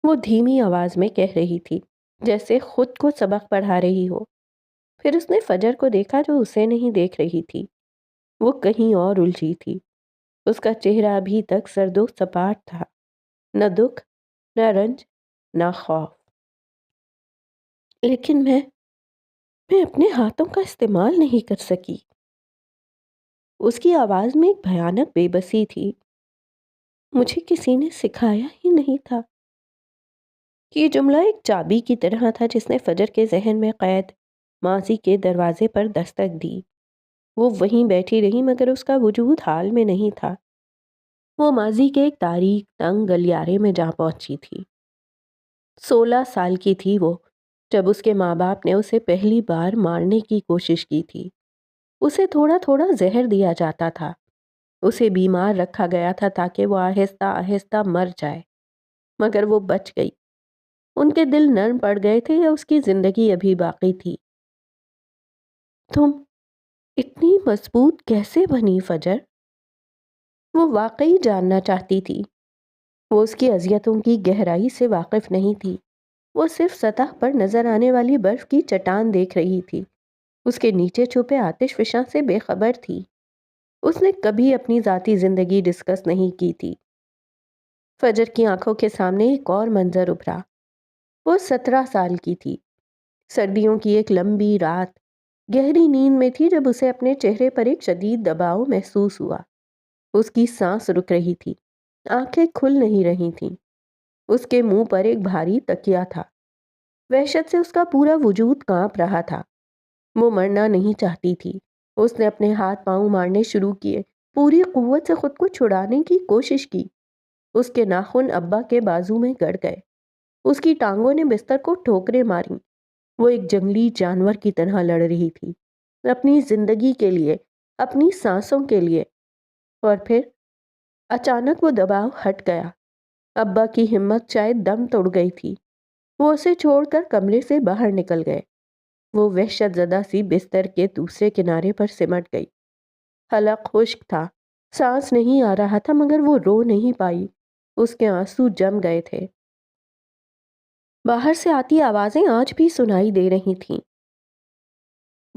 وہ دھیمی آواز میں کہہ رہی تھی، جیسے خود کو سبق پڑھا رہی ہو۔ پھر اس نے فجر کو دیکھا جو اسے نہیں دیکھ رہی تھی۔ وہ کہیں اور الجھی تھی۔ اس کا چہرہ ابھی تک سرد و سپاٹ تھا، نہ دکھ، نہ رنج، نہ خوف۔ لیکن میں اپنے ہاتھوں کا استعمال نہیں کر سکی۔ اس کی آواز میں ایک بھیانک بے بسی تھی۔ مجھے کسی نے سکھایا ہی نہیں تھا۔ یہ جملہ ایک چابی کی طرح تھا جس نے فجر کے ذہن میں قید ماضی کے دروازے پر دستک دی۔ وہ وہیں بیٹھی رہی، مگر اس کا وجود حال میں نہیں تھا۔ وہ ماضی کے ایک تاریک تنگ گلیارے میں جا پہنچی تھی۔ 16 سال کی تھی وہ جب اس کے ماں باپ نے اسے پہلی بار مارنے کی کوشش کی تھی۔ اسے تھوڑا تھوڑا زہر دیا جاتا تھا، اسے بیمار رکھا گیا تھا تاکہ وہ آہستہ آہستہ مر جائے، مگر وہ بچ گئی۔ ان کے دل نرم پڑ گئے تھے یا اس کی زندگی ابھی باقی تھی؟ تم اتنی مضبوط کیسے بنی فجر؟ وہ واقعی جاننا چاہتی تھی۔ وہ اس کی اذیتوں کی گہرائی سے واقف نہیں تھی، وہ صرف سطح پر نظر آنے والی برف کی چٹان دیکھ رہی تھی، اس کے نیچے چھپے آتش فشاں سے بے خبر تھی۔ اس نے کبھی اپنی ذاتی زندگی ڈسکس نہیں کی تھی۔ فجر کی آنکھوں کے سامنے ایک اور منظر ابھرا۔ وہ 17 سال کی تھی، سردیوں کی ایک لمبی رات، گہری نیند میں تھی جب اسے اپنے چہرے پر ایک شدید دباؤ محسوس ہوا۔ اس کی سانس رک رہی تھی، آنکھیں کھل نہیں رہی تھیں۔ اس کے منہ پر ایک بھاری تکیہ تھا۔ وحشت سے اس کا پورا وجود کانپ رہا تھا۔ وہ مرنا نہیں چاہتی تھی۔ اس نے اپنے ہاتھ پاؤں مارنے شروع کیے، پوری قوت سے خود کو چھڑانے کی کوشش کی۔ اس کے ناخن ابا کے بازو میں گڑ گئے، اس کی ٹانگوں نے بستر کو ٹھوکریں ماریں۔ وہ ایک جنگلی جانور کی طرح لڑ رہی تھی، اپنی زندگی کے لیے، اپنی سانسوں کے لیے۔ اور پھر اچانک وہ دباؤ ہٹ گیا۔ ابا کی ہمت شاید دم توڑ گئی تھی۔ وہ اسے چھوڑ کر کمرے سے باہر نکل گئے۔ وہ وحشت زدہ سی بستر کے دوسرے کنارے پر سمٹ گئی۔ حلق خشک تھا، سانس نہیں آ رہا تھا، مگر وہ رو نہیں پائی، اس کے آنسو جم گئے تھے۔ باہر سے آتی آوازیں آج بھی سنائی دے رہی تھیں۔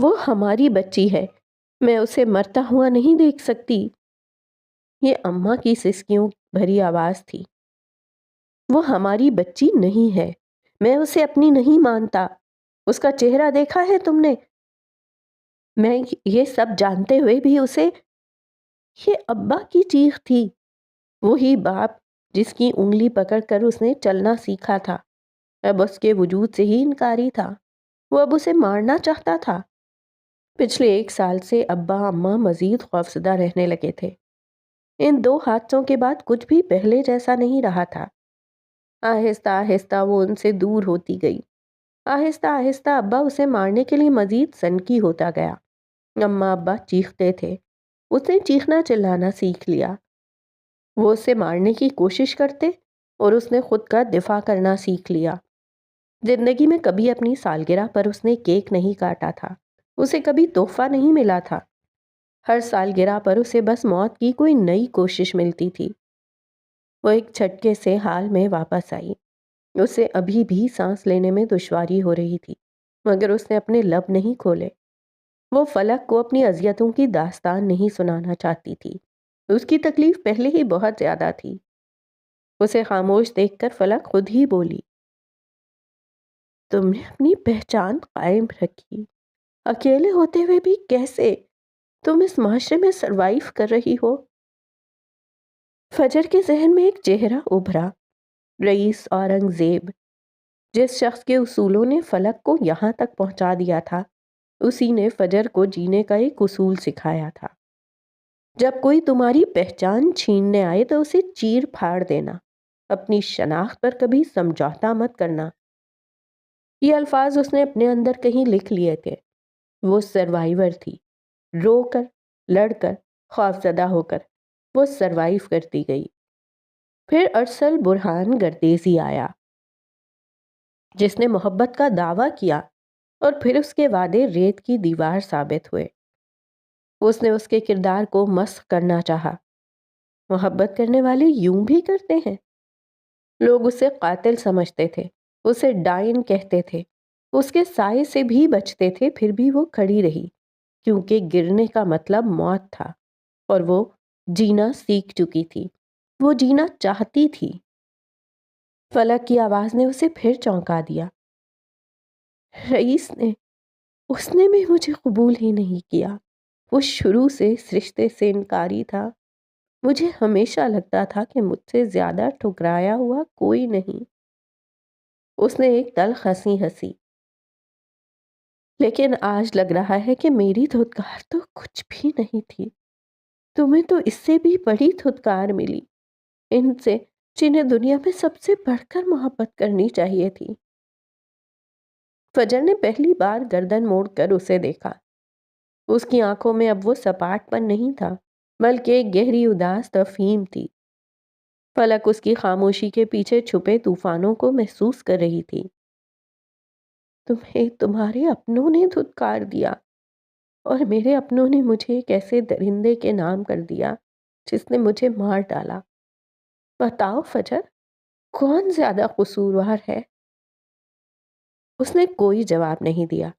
وہ ہماری بچی ہے، میں اسے مرتا ہوا نہیں دیکھ سکتی۔ یہ اماں کی سسکیوں بھری آواز تھی۔ وہ ہماری بچی نہیں ہے، میں اسے اپنی نہیں مانتا۔ اس کا چہرہ دیکھا ہے تم نے؟ میں یہ سب جانتے ہوئے بھی اسے… یہ ابا کی چیخ تھی، وہی باپ جس کی انگلی پکڑ کر اس نے چلنا سیکھا تھا، اب اس کے وجود سے ہی انکاری تھا۔ وہ اب اسے مارنا چاہتا تھا۔ پچھلے 1 سال سے ابا اماں مزید خوفزدہ رہنے لگے تھے۔ ان 2 حادثوں کے بعد کچھ بھی پہلے جیسا نہیں رہا تھا۔ آہستہ آہستہ وہ ان سے دور ہوتی گئی۔ آہستہ آہستہ ابا اسے مارنے کے لیے مزید سنکی ہوتا گیا۔ اماں ابا چیختے تھے، اس نے چیخنا چلانا سیکھ لیا۔ وہ اسے مارنے کی کوشش کرتے اور اس نے خود کا دفاع کرنا سیکھ لیا۔ زندگی میں کبھی اپنی سالگرہ پر اس نے کیک نہیں کاٹا تھا، اسے کبھی تحفہ نہیں ملا تھا۔ ہر سالگرہ پر اسے بس موت کی کوئی نئی کوشش ملتی تھی۔ وہ ایک جھٹکے سے حال میں واپس آئی۔ اسے ابھی بھی سانس لینے میں دشواری ہو رہی تھی، مگر اس نے اپنے لب نہیں کھولے۔ وہ فلک کو اپنی اذیتوں کی داستان نہیں سنانا چاہتی تھی، اس کی تکلیف پہلے ہی بہت زیادہ تھی۔ اسے خاموش دیکھ کر فلک خود ہی بولی، تم نے اپنی پہچان قائم رکھی، اکیلے ہوتے ہوئے بھی کیسے؟ تم اس معاشرے میں سروائیو کر رہی ہو۔ فجر کے ذہن میں ایک چہرہ ابھرا، رئیس اورنگزیب۔ جس شخص کے اصولوں نے فلک کو یہاں تک پہنچا دیا تھا، اسی نے فجر کو جینے کا ایک اصول سکھایا تھا۔ جب کوئی تمہاری پہچان چھیننے آئے تو اسے چیر پھاڑ دینا، اپنی شناخت پر کبھی سمجھوتا مت کرنا۔ یہ الفاظ اس نے اپنے اندر کہیں لکھ لیے تھے۔ وہ سروائیور تھی، رو کر، لڑ کر، خوفزدہ ہو کر، وہ سروائیو کرتی گئی۔ پھر ارسل برہان گردیزی آیا، جس نے محبت کا دعویٰ کیا، اور پھر اس کے وعدے ریت کی دیوار ثابت ہوئے۔ اس نے اس کے کردار کو مسخ کرنا چاہا۔ محبت کرنے والے یوں بھی کرتے ہیں۔ لوگ اسے قاتل سمجھتے تھے، اسے ڈائن کہتے تھے، اس کے سائے سے بھی بچتے تھے، پھر بھی وہ کھڑی رہی، کیونکہ گرنے کا مطلب موت تھا، اور وہ جینا سیکھ چکی تھی، وہ جینا چاہتی تھی۔ فلک کی آواز نے اسے پھر چونکا دیا۔ رئیس نے، اس نے بھی مجھے قبول ہی نہیں کیا۔ وہ شروع سے اس رشتے سے انکاری تھا۔ مجھے ہمیشہ لگتا تھا کہ مجھ سے زیادہ ٹھکرایا ہوا کوئی نہیں۔ اس نے ایک تلخ ہنسی ہنسی۔ لیکن آج لگ رہا ہے کہ میری دھتکار تو کچھ بھی نہیں تھی۔ تمہیں تو اس سے بھی بڑی دھتکار ملی، ان سے جنہیں دنیا میں سب سے بڑھ کر محبت کرنی چاہیے تھی۔ فجر نے پہلی بار گردن موڑ کر اسے دیکھا۔ اس کی آنکھوں میں اب وہ سپاٹ پن نہیں تھا، بلکہ ایک گہری اداس تفہیم تھی۔ فلک اس کی خاموشی کے پیچھے چھپے طوفانوں کو محسوس کر رہی تھی۔ تمہیں تمہارے اپنوں نے دھتکار دیا، اور میرے اپنوں نے مجھے ایک ایسے درندے کے نام کر دیا جس نے مجھے مار ڈالا۔ بتاؤ فجر، کون زیادہ قصوروار ہے؟ اس نے کوئی جواب نہیں دیا۔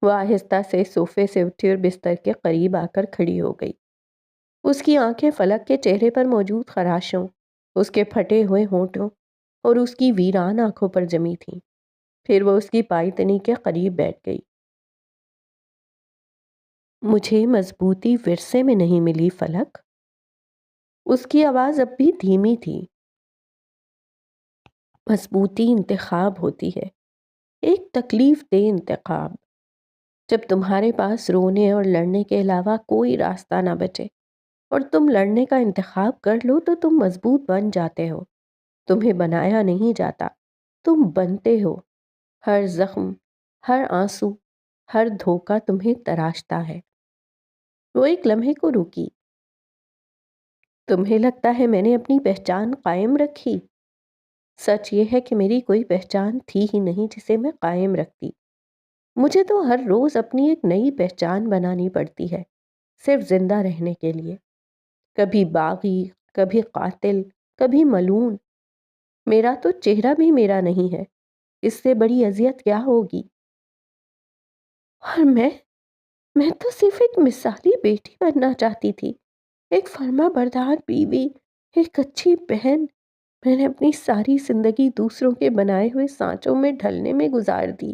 وہ آہستہ سے صوفے سے اٹھی اور بستر کے قریب آ کر کھڑی ہو گئی۔ اس کی آنکھیں فلک کے چہرے پر موجود خراشوں، اس کے پھٹے ہوئے ہونٹوں اور اس کی ویران آنکھوں پر جمی تھیں۔ پھر وہ اس کی پائتنی کے قریب بیٹھ گئی۔ مجھے مضبوطی ورثے میں نہیں ملی فلک۔ اس کی آواز اب بھی دھیمی تھی۔ مضبوطی انتخاب ہوتی ہے، ایک تکلیف دہ انتخاب۔ جب تمہارے پاس رونے اور لڑنے کے علاوہ کوئی راستہ نہ بچے اور تم لڑنے کا انتخاب کر لو تو تم مضبوط بن جاتے ہو۔ تمہیں بنایا نہیں جاتا، تم بنتے ہو۔ ہر زخم، ہر آنسو، ہر دھوکہ تمہیں تراشتا ہے۔ وہ ایک لمحے کو رکی۔ تمہیں لگتا ہے میں نے اپنی پہچان قائم رکھی؟ سچ یہ ہے کہ میری کوئی پہچان تھی ہی نہیں جسے میں قائم رکھتی۔ مجھے تو ہر روز اپنی ایک نئی پہچان بنانی پڑتی ہے، صرف زندہ رہنے کے لیے۔ کبھی باغی، کبھی قاتل، کبھی ملعون۔ میرا تو چہرہ بھی میرا نہیں ہے، اس سے بڑی اذیت کیا ہوگی؟ اور میں تو صرف ایک مثالی بیٹی بننا چاہتی تھی، ایک فرما بردار بیوی، ایک اچھی بہن۔ میں نے اپنی ساری زندگی دوسروں کے بنائے ہوئے سانچوں میں ڈھلنے میں گزار دی۔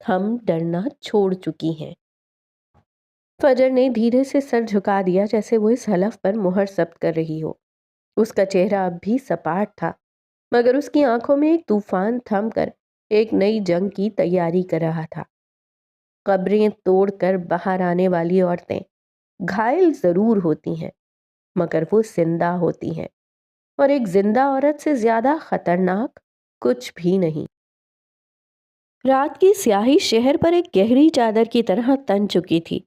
ہم ڈرنا چھوڑ چکی ہیں۔ فجر نے دھیرے سے سر جھکا دیا جیسے وہ اس حلف پر مہر ثبت کر رہی ہو۔ اس کا چہرہ اب بھی سپاٹ تھا، مگر اس کی آنکھوں میں ایک طوفان تھم کر ایک نئی جنگ کی تیاری کر رہا تھا۔ قبریں توڑ کر باہر آنے والی عورتیں گھائل ضرور ہوتی ہیں، مگر وہ زندہ ہوتی ہیں، اور ایک زندہ عورت سے زیادہ خطرناک کچھ بھی نہیں۔ رات کی سیاہی شہر پر ایک گہری چادر کی طرح تن چکی تھی،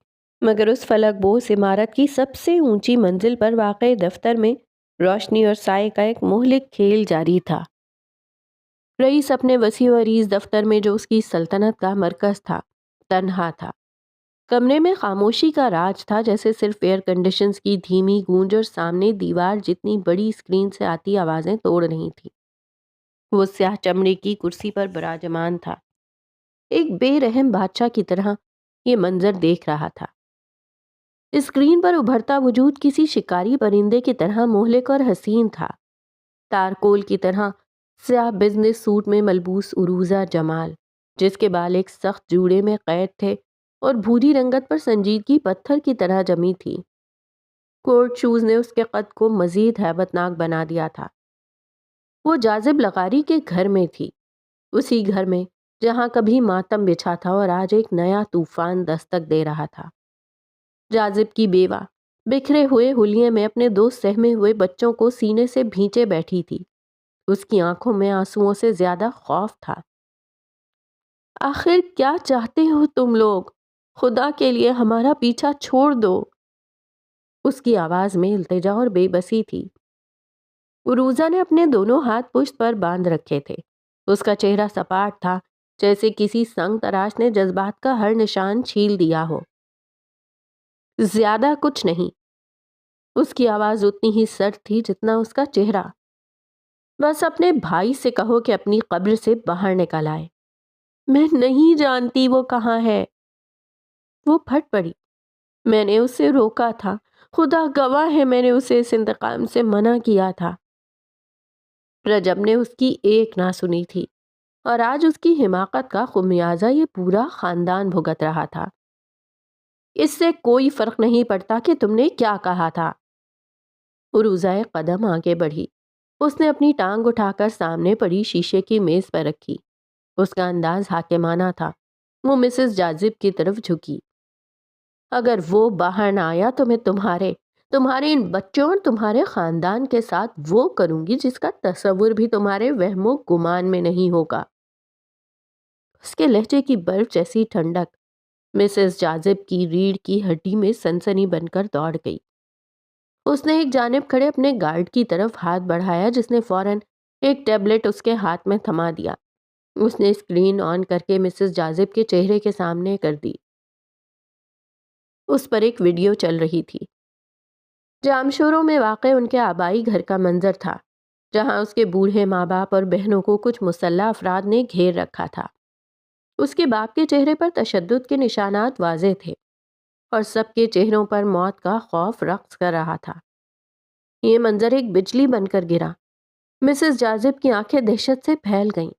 مگر اس فلک بوس عمارت کی سب سے اونچی منزل پر واقع دفتر میں روشنی اور سائے کا ایک مہلک کھیل جاری تھا۔ رئیس اپنے وسیع و عریض دفتر میں، جو اس کی سلطنت کا مرکز تھا، تنہا تھا۔ کمرے میں خاموشی کا راج تھا، جیسے صرف ایئر کنڈیشنز کی دھیمی گونج اور سامنے دیوار جتنی بڑی اسکرین سے آتی آوازیں توڑ رہی تھیں۔ وہ سیاہ چمڑے کی کرسی پر براجمان تھا، ایک بے رحم بادشاہ کی طرح یہ منظر دیکھ رہا تھا۔ اسکرین پر ابھرتا وجود کسی شکاری پرندے کی طرح مہلک اور حسین تھا، تارکول کی طرح سیاہ بزنس سوٹ میں ملبوس عروجہ جمال، جس کے بال ایک سخت جوڑے میں قید تھے اور بھوری رنگت پر سنجیدگی پتھر کی طرح جمی تھی۔ کورٹ شوز نے اس کے قد کو مزید ہیبت ناک بنا دیا تھا۔ وہ جاذب لغاری کے گھر میں تھی، اسی گھر میں جہاں کبھی ماتم بچھا تھا اور آج ایک نیا طوفان دستک دے رہا تھا۔ جاذب کی بیوہ بکھرے ہوئے حلیے میں اپنے دو سہمے ہوئے بچوں کو سینے سے بھینچے بیٹھی تھی۔ اس کی آنکھوں میں آنسوؤں سے زیادہ خوف تھا۔ آخر کیا چاہتے ہو تم لوگ؟ خدا کے لیے ہمارا پیچھا چھوڑ دو۔ اس کی آواز میں التجا اور بے بسی تھی۔ عروجہ نے اپنے دونوں ہاتھ پشت پر باندھ رکھے تھے۔ اس کا چہرہ سپاٹ تھا، جیسے کسی سنگ تراش نے جذبات کا ہر نشان چھیل دیا ہو۔ زیادہ کچھ نہیں۔ اس کی آواز اتنی ہی سرد تھی جتنا اس کا چہرہ۔ بس اپنے بھائی سے کہو کہ اپنی قبر سے باہر نکل آئے۔ میں نہیں جانتی وہ کہاں ہے۔ وہ پھٹ پڑی۔ میں نے اسے روکا تھا، خدا گواہ ہے، میں نے اسے اس انتقام سے منع کیا تھا۔ رجب نے اس کی ایک نہ سنی تھی، اور آج اس کی حماقت کا خمیازہ یہ پورا خاندان بھگت رہا تھا۔ اس سے کوئی فرق نہیں پڑتا کہ تم نے کیا کہا تھا۔ عروجہ ایک قدم آگے بڑھی۔ اس نے اپنی ٹانگ اٹھا کر سامنے پڑی شیشے کی میز پر رکھی۔ اس کا انداز حاکمانہ تھا۔ وہ مسز جاذب کی طرف جھکی۔ اگر وہ باہر نہ آیا تو میں تمہارے ان بچوں اور تمہارے خاندان کے ساتھ وہ کروں گی جس کا تصور بھی تمہارے وہم و گمان میں نہیں ہوگا۔ اس کے لہجے کی برف جیسی ٹھنڈک مسز جاذب کی ریڑھ کی ہڈی میں سنسنی بن کر دوڑ گئی۔ اس نے ایک جانب کھڑے اپنے گارڈ کی طرف ہاتھ بڑھایا، جس نے فوراً ایک ٹیبلٹ اس کے ہاتھ میں تھما دیا۔ اس نے اسکرین آن کر کے مسز جاذب کے چہرے کے سامنے کر دی۔ اس پر ایک ویڈیو چل رہی تھی۔ جامشوروں میں واقع ان کے آبائی گھر کا منظر تھا، جہاں اس کے بوڑھے ماں باپ اور بہنوں کو کچھ مسلح افراد نے گھیر رکھا تھا۔ اس کے باپ کے چہرے پر تشدد کے نشانات واضح تھے، اور سب کے چہروں پر موت کا خوف رقص کر رہا تھا۔ یہ منظر ایک بجلی بن کر گرا۔ مسز جاذب کی آنکھیں دہشت سے پھیل گئیں۔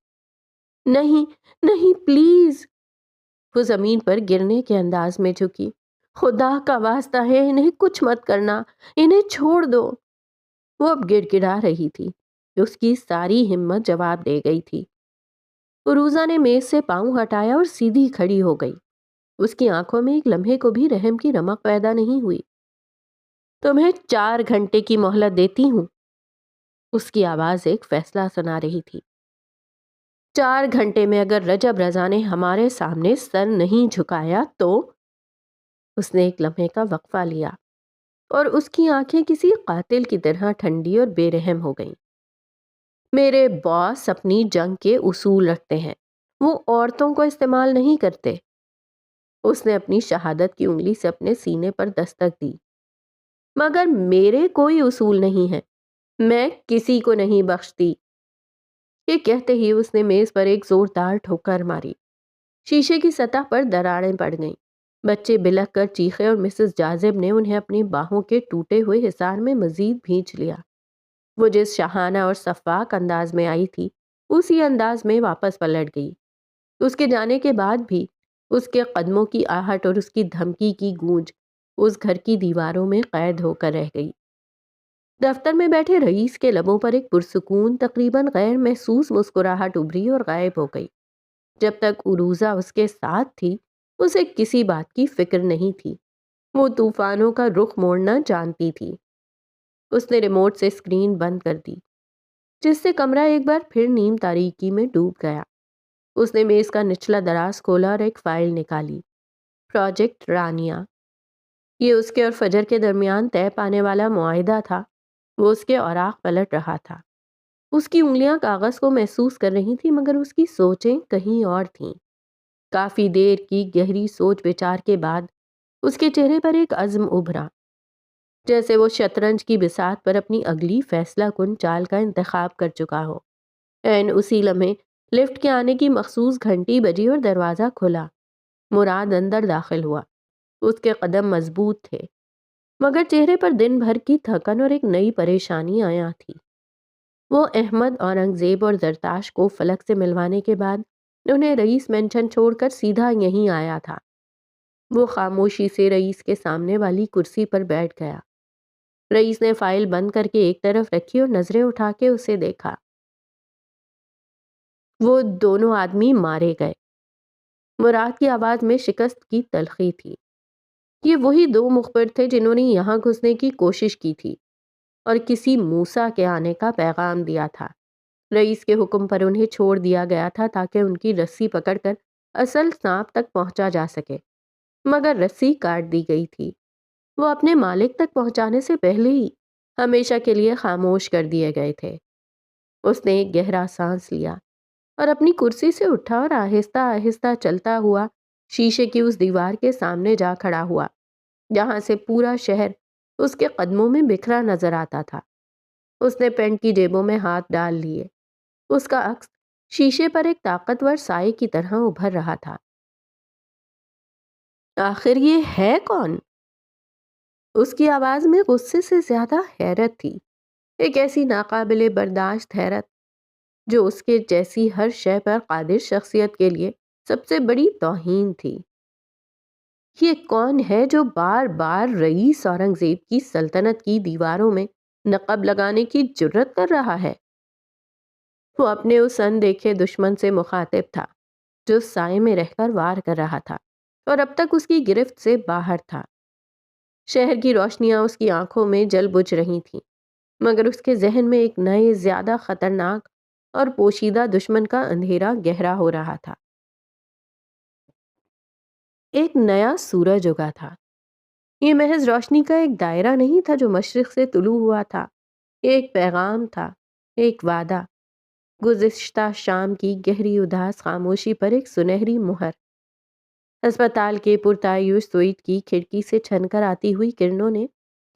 نہیں، نہیں، پلیز۔ وہ زمین پر گرنے کے انداز میں جھکی۔ خدا کا واسطہ ہے، انہیں کچھ مت کرنا، انہیں چھوڑ دو۔ وہ اب گڑ گڑا رہی تھی۔ اس کی ساری ہمت جواب دے گئی تھی۔ عروجہ نے میز سے پاؤں ہٹایا اور سیدھی کھڑی ہو گئی۔ اس کی آنکھوں میں ایک لمحے کو بھی رحم کی رمق پیدا نہیں ہوئی۔ تمہیں 4 گھنٹے کی مہلت دیتی ہوں۔ اس کی آواز ایک فیصلہ سنا رہی تھی۔ 4 گھنٹے میں اگر رجب رضا نے ہمارے سامنے سر نہیں جھکایا تو۔ اس نے ایک لمحے کا وقفہ لیا، اور اس کی آنکھیں کسی قاتل کی طرح ٹھنڈی اور بے رحم ہو گئیں۔ میرے باس اپنی جنگ کے اصول رکھتے ہیں، وہ عورتوں کو استعمال نہیں کرتے۔ اس نے اپنی شہادت کی انگلی سے اپنے سینے پر دستک دی۔ مگر میرے کوئی اصول نہیں ہیں، میں کسی کو نہیں بخشتی۔ یہ کہتے ہی اس نے میز پر ایک زوردار ٹھوکر ماری۔ شیشے کی سطح پر دراڑیں پڑ گئیں۔ بچے بلک کر چیخے اور مسز جاذب نے انہیں اپنی باہوں کے ٹوٹے ہوئے حصار میں مزید بھینچ لیا۔ وہ جس شاہانہ اور شفاق انداز میں آئی تھی، اسی انداز میں واپس پلٹ گئی۔ اس کے جانے کے بعد بھی اس کے قدموں کی آہٹ اور اس کی دھمکی کی گونج اس گھر کی دیواروں میں قید ہو کر رہ گئی۔ دفتر میں بیٹھے رئیس کے لبوں پر ایک پرسکون تقریباً غیر محسوس مسکراہٹ ابھری اور غائب ہو گئی۔ جب تک عروزہ اس کے ساتھ تھی اسے کسی بات کی فکر نہیں تھی، وہ طوفانوں کا رخ موڑنا جانتی تھی۔ اس نے ریموٹ سے اسکرین بند کر دی، جس سے کمرہ ایک بار پھر نیم تاریکی میں ڈوب گیا۔ اس نے میز کا نچلا دراز کھولا اور ایک فائل نکالی، پروجیکٹ رانیہ۔ یہ اس کے اور فجر کے درمیان طے پانے والا معاہدہ تھا۔ وہ اس کے اوراق پلٹ رہا تھا۔ اس کی انگلیاں کاغذ کو محسوس کر رہی تھیں، مگر اس کی سوچیں کہیں اور تھیں۔ کافی دیر کی گہری سوچ بچار کے بعد اس کے چہرے پر ایک عزم ابھرا، جیسے وہ شطرنج کی بساط پر اپنی اگلی فیصلہ کن چال کا انتخاب کر چکا ہو۔ عین اسی لمحے لفٹ کے آنے کی مخصوص گھنٹی بجی اور دروازہ کھلا۔ مراد اندر داخل ہوا۔ اس کے قدم مضبوط تھے، مگر چہرے پر دن بھر کی تھکن اور ایک نئی پریشانی آیا تھی۔ وہ احمد، اورنگزیب اور زرتاش کو فلک سے ملوانے کے بعد انہیں رئیس مینشن چھوڑ کر سیدھا یہیں آیا تھا۔ وہ خاموشی سے رئیس کے سامنے والی کرسی پر بیٹھ گیا۔ رئیس نے فائل بند کر کے ایک طرف رکھی اور نظریں اٹھا کے اسے دیکھا۔ وہ دونوں آدمی مارے گئے۔ مراد کی آواز میں شکست کی تلخی تھی۔ یہ وہی دو مخبر تھے جنہوں نے یہاں گھسنے کی کوشش کی تھی اور کسی موسیٰ کے آنے کا پیغام دیا تھا۔ رئیس کے حکم پر انہیں چھوڑ دیا گیا تھا تاکہ ان کی رسی پکڑ کر اصل سانپ تک پہنچا جا سکے، مگر رسی کاٹ دی گئی تھی۔ وہ اپنے مالک تک پہنچانے سے پہلے ہی ہمیشہ کے لیے خاموش کر دیے گئے تھے۔ اس نے ایک گہرا سانس لیا اور اپنی کرسی سے اٹھا اور آہستہ آہستہ چلتا ہوا شیشے کی اس دیوار کے سامنے جا کھڑا ہوا جہاں سے پورا شہر اس کے قدموں میں بکھرا نظر آتا تھا۔ اس نے پینٹ کی جیبوں میں ہاتھ ڈال لیے۔ اس کا عکس شیشے پر ایک طاقتور سائے کی طرح ابھر رہا تھا۔ آخر یہ ہے کون؟ اس کی آواز میں غصے سے زیادہ حیرت تھی، ایک ایسی ناقابل برداشت حیرت جو اس کے جیسی ہر شے پر قادر شخصیت کے لیے سب سے بڑی توہین تھی۔ یہ کون ہے جو بار بار رئیس اورنگزیب کی سلطنت کی دیواروں میں نقب لگانے کی جرت کر رہا ہے؟ وہ اپنے اس اندیکھے دشمن سے مخاطب تھا جو سائے میں رہ کر وار کر رہا تھا اور اب تک اس کی گرفت سے باہر تھا۔ شہر کی روشنیاں اس کی آنکھوں میں جل بجھ رہی تھیں، مگر اس کے ذہن میں ایک نئے زیادہ خطرناک اور پوشیدہ دشمن کا اندھیرا گہرا ہو رہا تھا۔ ایک نیا سورج اگا تھا۔ یہ محض روشنی کا ایک دائرہ نہیں تھا جو مشرق سے طلوع ہوا تھا، ایک پیغام تھا، ایک وعدہ، گزشتہ شام کی گہری اداس خاموشی پر ایک سنہری مہر۔ ہسپتال کے پرتعیش سوئٹ کی کھڑکی سے چھن کر آتی ہوئی کرنوں نے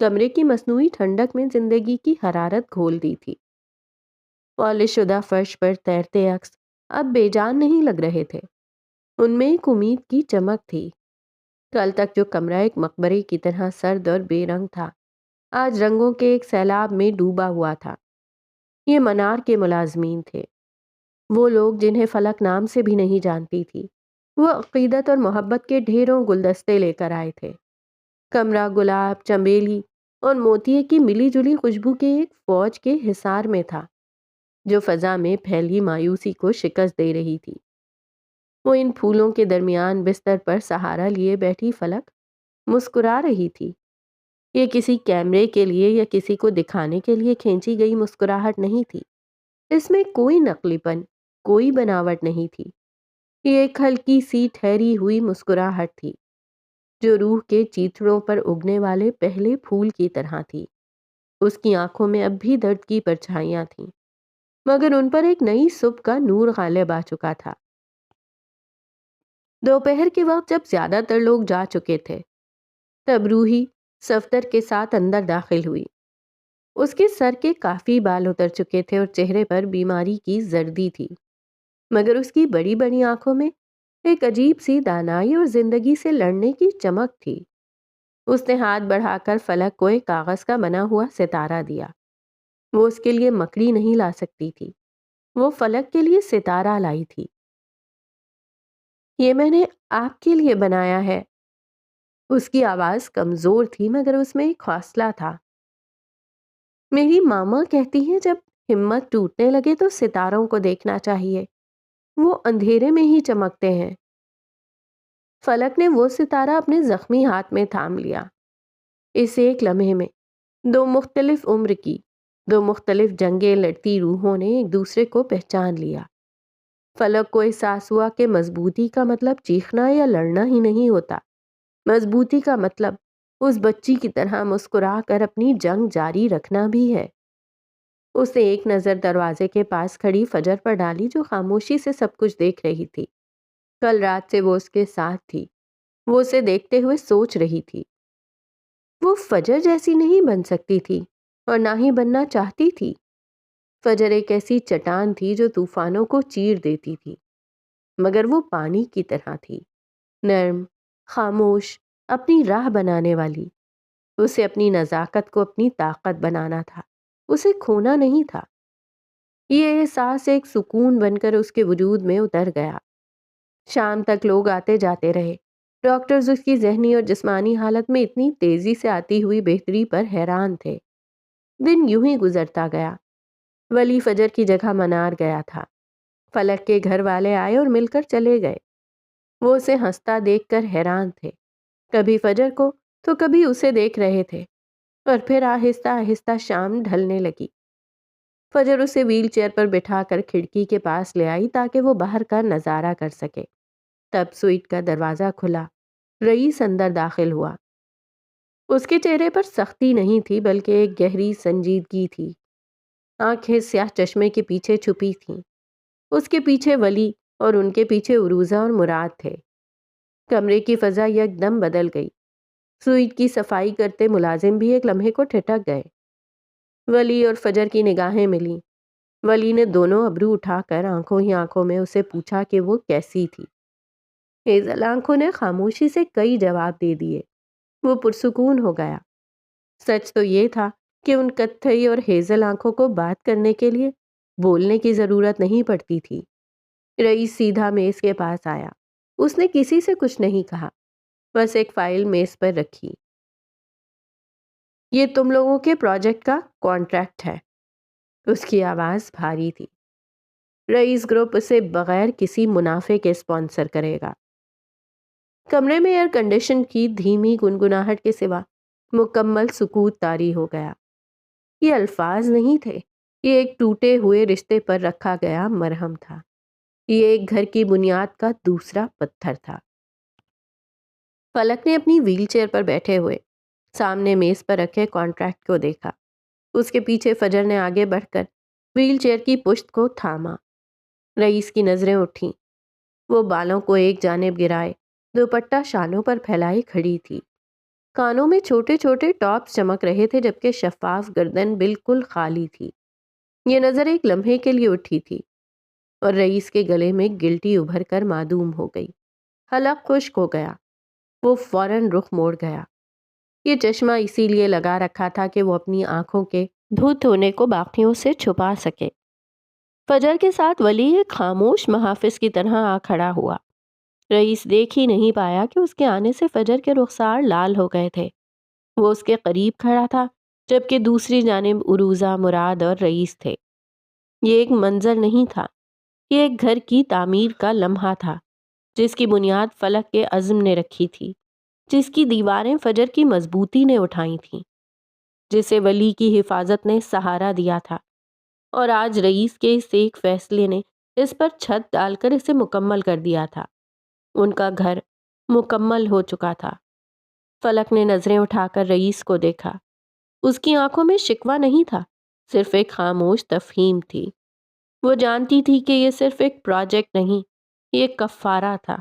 کمرے کی مصنوعی ٹھنڈک میں زندگی کی حرارت گھول دی تھی۔ پالش شدہ فرش پر تیرتے عکس اب بے جان نہیں لگ رہے تھے، ان میں ایک امید کی چمک تھی۔ کل تک جو کمرہ ایک مقبرے کی طرح سرد اور بے رنگ تھا، آج رنگوں کے ایک سیلاب میں ڈوبا ہوا تھا۔ یہ منار کے ملازمین تھے، وہ لوگ جنہیں فلک نام سے بھی نہیں جانتی تھی۔ وہ عقیدت اور محبت کے ڈھیروں گلدستے لے کر آئے تھے۔ کمرہ گلاب، چنبیلی اور موتیے کی ملی جلی خوشبو کے ایک فوج کے حصار میں تھا جو فضا میں پھیلی مایوسی کو شکست دے رہی تھی۔ وہ ان پھولوں کے درمیان بستر پر سہارا لیے بیٹھی فلک مسکرا رہی تھی۔ یہ کسی کیمرے کے لیے یا کسی کو دکھانے کے لیے کھینچی گئی مسکراہٹ نہیں تھی۔ اس میں کوئی نقلی پن، کوئی بناوٹ نہیں تھی۔ یہ ایک ہلکی سی ٹھہری ہوئی مسکراہٹ تھی جو روح کے چیتڑوں پر اگنے والے پہلے پھول کی طرح تھی۔ اس کی آنکھوں میں اب بھی درد کی پرچھائیاں تھیں، مگر ان پر ایک نئی صبح کا نور غالب آ چکا تھا۔ دوپہر کے وقت جب زیادہ تر لوگ جا چکے تھے، تب روحی صفدر کے ساتھ اندر داخل ہوئی۔ اس کے سر کے کافی بال اتر چکے تھے اور چہرے پر بیماری کی زردی تھی، مگر اس کی بڑی بڑی آنکھوں میں ایک عجیب سی دانائی اور زندگی سے لڑنے کی چمک تھی۔ اس نے ہاتھ بڑھا کر فلک کو ایک کاغذ کا بنا ہوا ستارہ دیا۔ وہ اس کے لیے مکڑی نہیں لا سکتی تھی، وہ فلک کے لیے ستارہ لائی تھی۔ یہ میں نے آپ کے لیے بنایا ہے۔ اس کی آواز کمزور تھی مگر اس میں ایک حوصلہ تھا۔ میری ماما کہتی ہیں جب ہمت ٹوٹنے لگے تو ستاروں کو دیکھنا چاہیے، وہ اندھیرے میں ہی چمکتے ہیں۔ فلک نے وہ ستارہ اپنے زخمی ہاتھ میں تھام لیا۔ اس ایک لمحے میں دو مختلف عمر کی، دو مختلف جنگیں لڑتی روحوں نے ایک دوسرے کو پہچان لیا۔ فلک کو احساس ہوا کہ مضبوطی کا مطلب چیخنا یا لڑنا ہی نہیں ہوتا، مضبوطی کا مطلب اس بچی کی طرح مسکرا کر اپنی جنگ جاری رکھنا بھی ہے۔ اس نے ایک نظر دروازے کے پاس کھڑی فجر پر ڈالی جو خاموشی سے سب کچھ دیکھ رہی تھی۔ کل رات سے وہ اس کے ساتھ تھی، وہ اسے دیکھتے ہوئے سوچ رہی تھی۔ وہ فجر جیسی نہیں بن سکتی تھی اور نہ ہی بننا چاہتی تھی۔ فجر ایک ایسی چٹان تھی جو طوفانوں کو چیر دیتی تھی، مگر وہ پانی کی طرح تھی، نرم، خاموش، اپنی راہ بنانے والی۔ اسے اپنی نزاکت کو اپنی طاقت بنانا تھا، اسے کھونا نہیں تھا۔ یہ احساس ایک سکون بن کر اس کے وجود میں اتر گیا۔ شام تک لوگ آتے جاتے رہے۔ ڈاکٹرز اس کی ذہنی اور جسمانی حالت میں اتنی تیزی سے آتی ہوئی بہتری پر حیران تھے۔ دن یوں ہی گزرتا گیا۔ ولی فجر کی جگہ منار گیا تھا۔ فلک کے گھر والے آئے اور مل کر چلے گئے۔ وہ اسے ہنستا دیکھ کر حیران تھے، کبھی فجر کو تو کبھی اسے دیکھ رہے تھے۔ اور پھر آہستہ آہستہ شام ڈھلنے لگی۔ فجر اسے ویل چیئر پر بٹھا کر کھڑکی کے پاس لے آئی تاکہ وہ باہر کا نظارہ کر سکے۔ تب سوئٹ کا دروازہ کھلا، رئیس اندر داخل ہوا۔ اس کے چہرے پر سختی نہیں تھی بلکہ ایک گہری سنجیدگی تھی۔ آنکھیں سیاہ چشمے کے پیچھے چھپی تھیں۔ اس کے پیچھے ولی اور ان کے پیچھے عروزہ اور مراد تھے۔ کمرے کی فضا یکدم بدل گئی۔ سوئٹ کی صفائی کرتے ملازم بھی ایک لمحے کو ٹھٹک گئے۔ ولی اور فجر کی نگاہیں ملیں۔ ولی نے دونوں ابرو اٹھا کر آنکھوں ہی آنکھوں میں اسے پوچھا کہ وہ کیسی تھی۔ ہیزل آنکھوں نے خاموشی سے کئی جواب دے دیے۔ وہ پرسکون ہو گیا۔ سچ تو یہ تھا کہ ان کتھئی اور ہیزل آنکھوں کو بات کرنے کے لیے بولنے کی ضرورت نہیں پڑتی تھی۔ رئیس سیدھا میز کے پاس آیا۔ اس نے کسی سے کچھ نہیں کہا، بس ایک فائل میز پر رکھی۔ یہ تم لوگوں کے پروجیکٹ کا کانٹریکٹ ہے۔ اس کی آواز بھاری تھی۔ رئیس گروپ اسے بغیر کسی منافع کے اسپانسر کرے گا۔ کمرے میں ایئر کنڈیشن کی دھیمی گنگناہٹ کے سوا مکمل سکوت طاری ہو گیا۔ یہ الفاظ نہیں تھے، یہ ایک ٹوٹے ہوئے رشتے پر رکھا گیا مرہم تھا۔ یہ ایک گھر کی بنیاد کا دوسرا پتھر تھا۔ فلک نے اپنی ویل چیئر پر بیٹھے ہوئے سامنے میز پر رکھے کانٹریکٹ کو دیکھا۔ اس کے پیچھے فجر نے آگے بڑھ کر ویل چیئر کی پشت کو تھاما۔ رئیس کی نظریں اٹھیں۔ وہ بالوں کو ایک جانب گرائے دوپٹہ شانوں پر پھیلائی کھڑی تھی۔ کانوں میں چھوٹے چھوٹے ٹاپس چمک رہے تھے جبکہ شفاف گردن بالکل خالی تھی۔ یہ نظر ایک لمحے کے لیے اٹھی تھی اور رئیس کے گلے میں گلٹی ابھر کر معدوم ہو گئی۔ حلق خشک ہو گیا۔ وہ فوراً رخ موڑ گیا۔ یہ چشمہ اسی لیے لگا رکھا تھا کہ وہ اپنی آنکھوں کے دھت ہونے کو باقیوں سے چھپا سکے۔ فجر کے ساتھ ولی ایک خاموش محافظ کی طرح آ کھڑا ہوا۔ رئیس دیکھ ہی نہیں پایا کہ اس کے آنے سے فجر کے رخسار لال ہو گئے تھے۔ وہ اس کے قریب کھڑا تھا جبکہ دوسری جانب عروزہ، مراد اور رئیس تھے۔ یہ ایک منظر نہیں تھا، یہ ایک گھر کی تعمیر کا لمحہ تھا جس کی بنیاد فلک کے عزم نے رکھی تھی، جس کی دیواریں فجر کی مضبوطی نے اٹھائی تھیں، جسے ولی کی حفاظت نے سہارا دیا تھا، اور آج رئیس کے اس ایک فیصلے نے اس پر چھت ڈال کر اسے مکمل کر دیا تھا۔ ان کا گھر مکمل ہو چکا تھا۔ فلک نے نظریں اٹھا کر رئیس کو دیکھا۔ اس کی آنکھوں میں شکوہ نہیں تھا، صرف ایک خاموش تفہیم تھی۔ وہ جانتی تھی کہ یہ صرف ایک پروجیکٹ نہیں، یہ ایک کفارہ تھا۔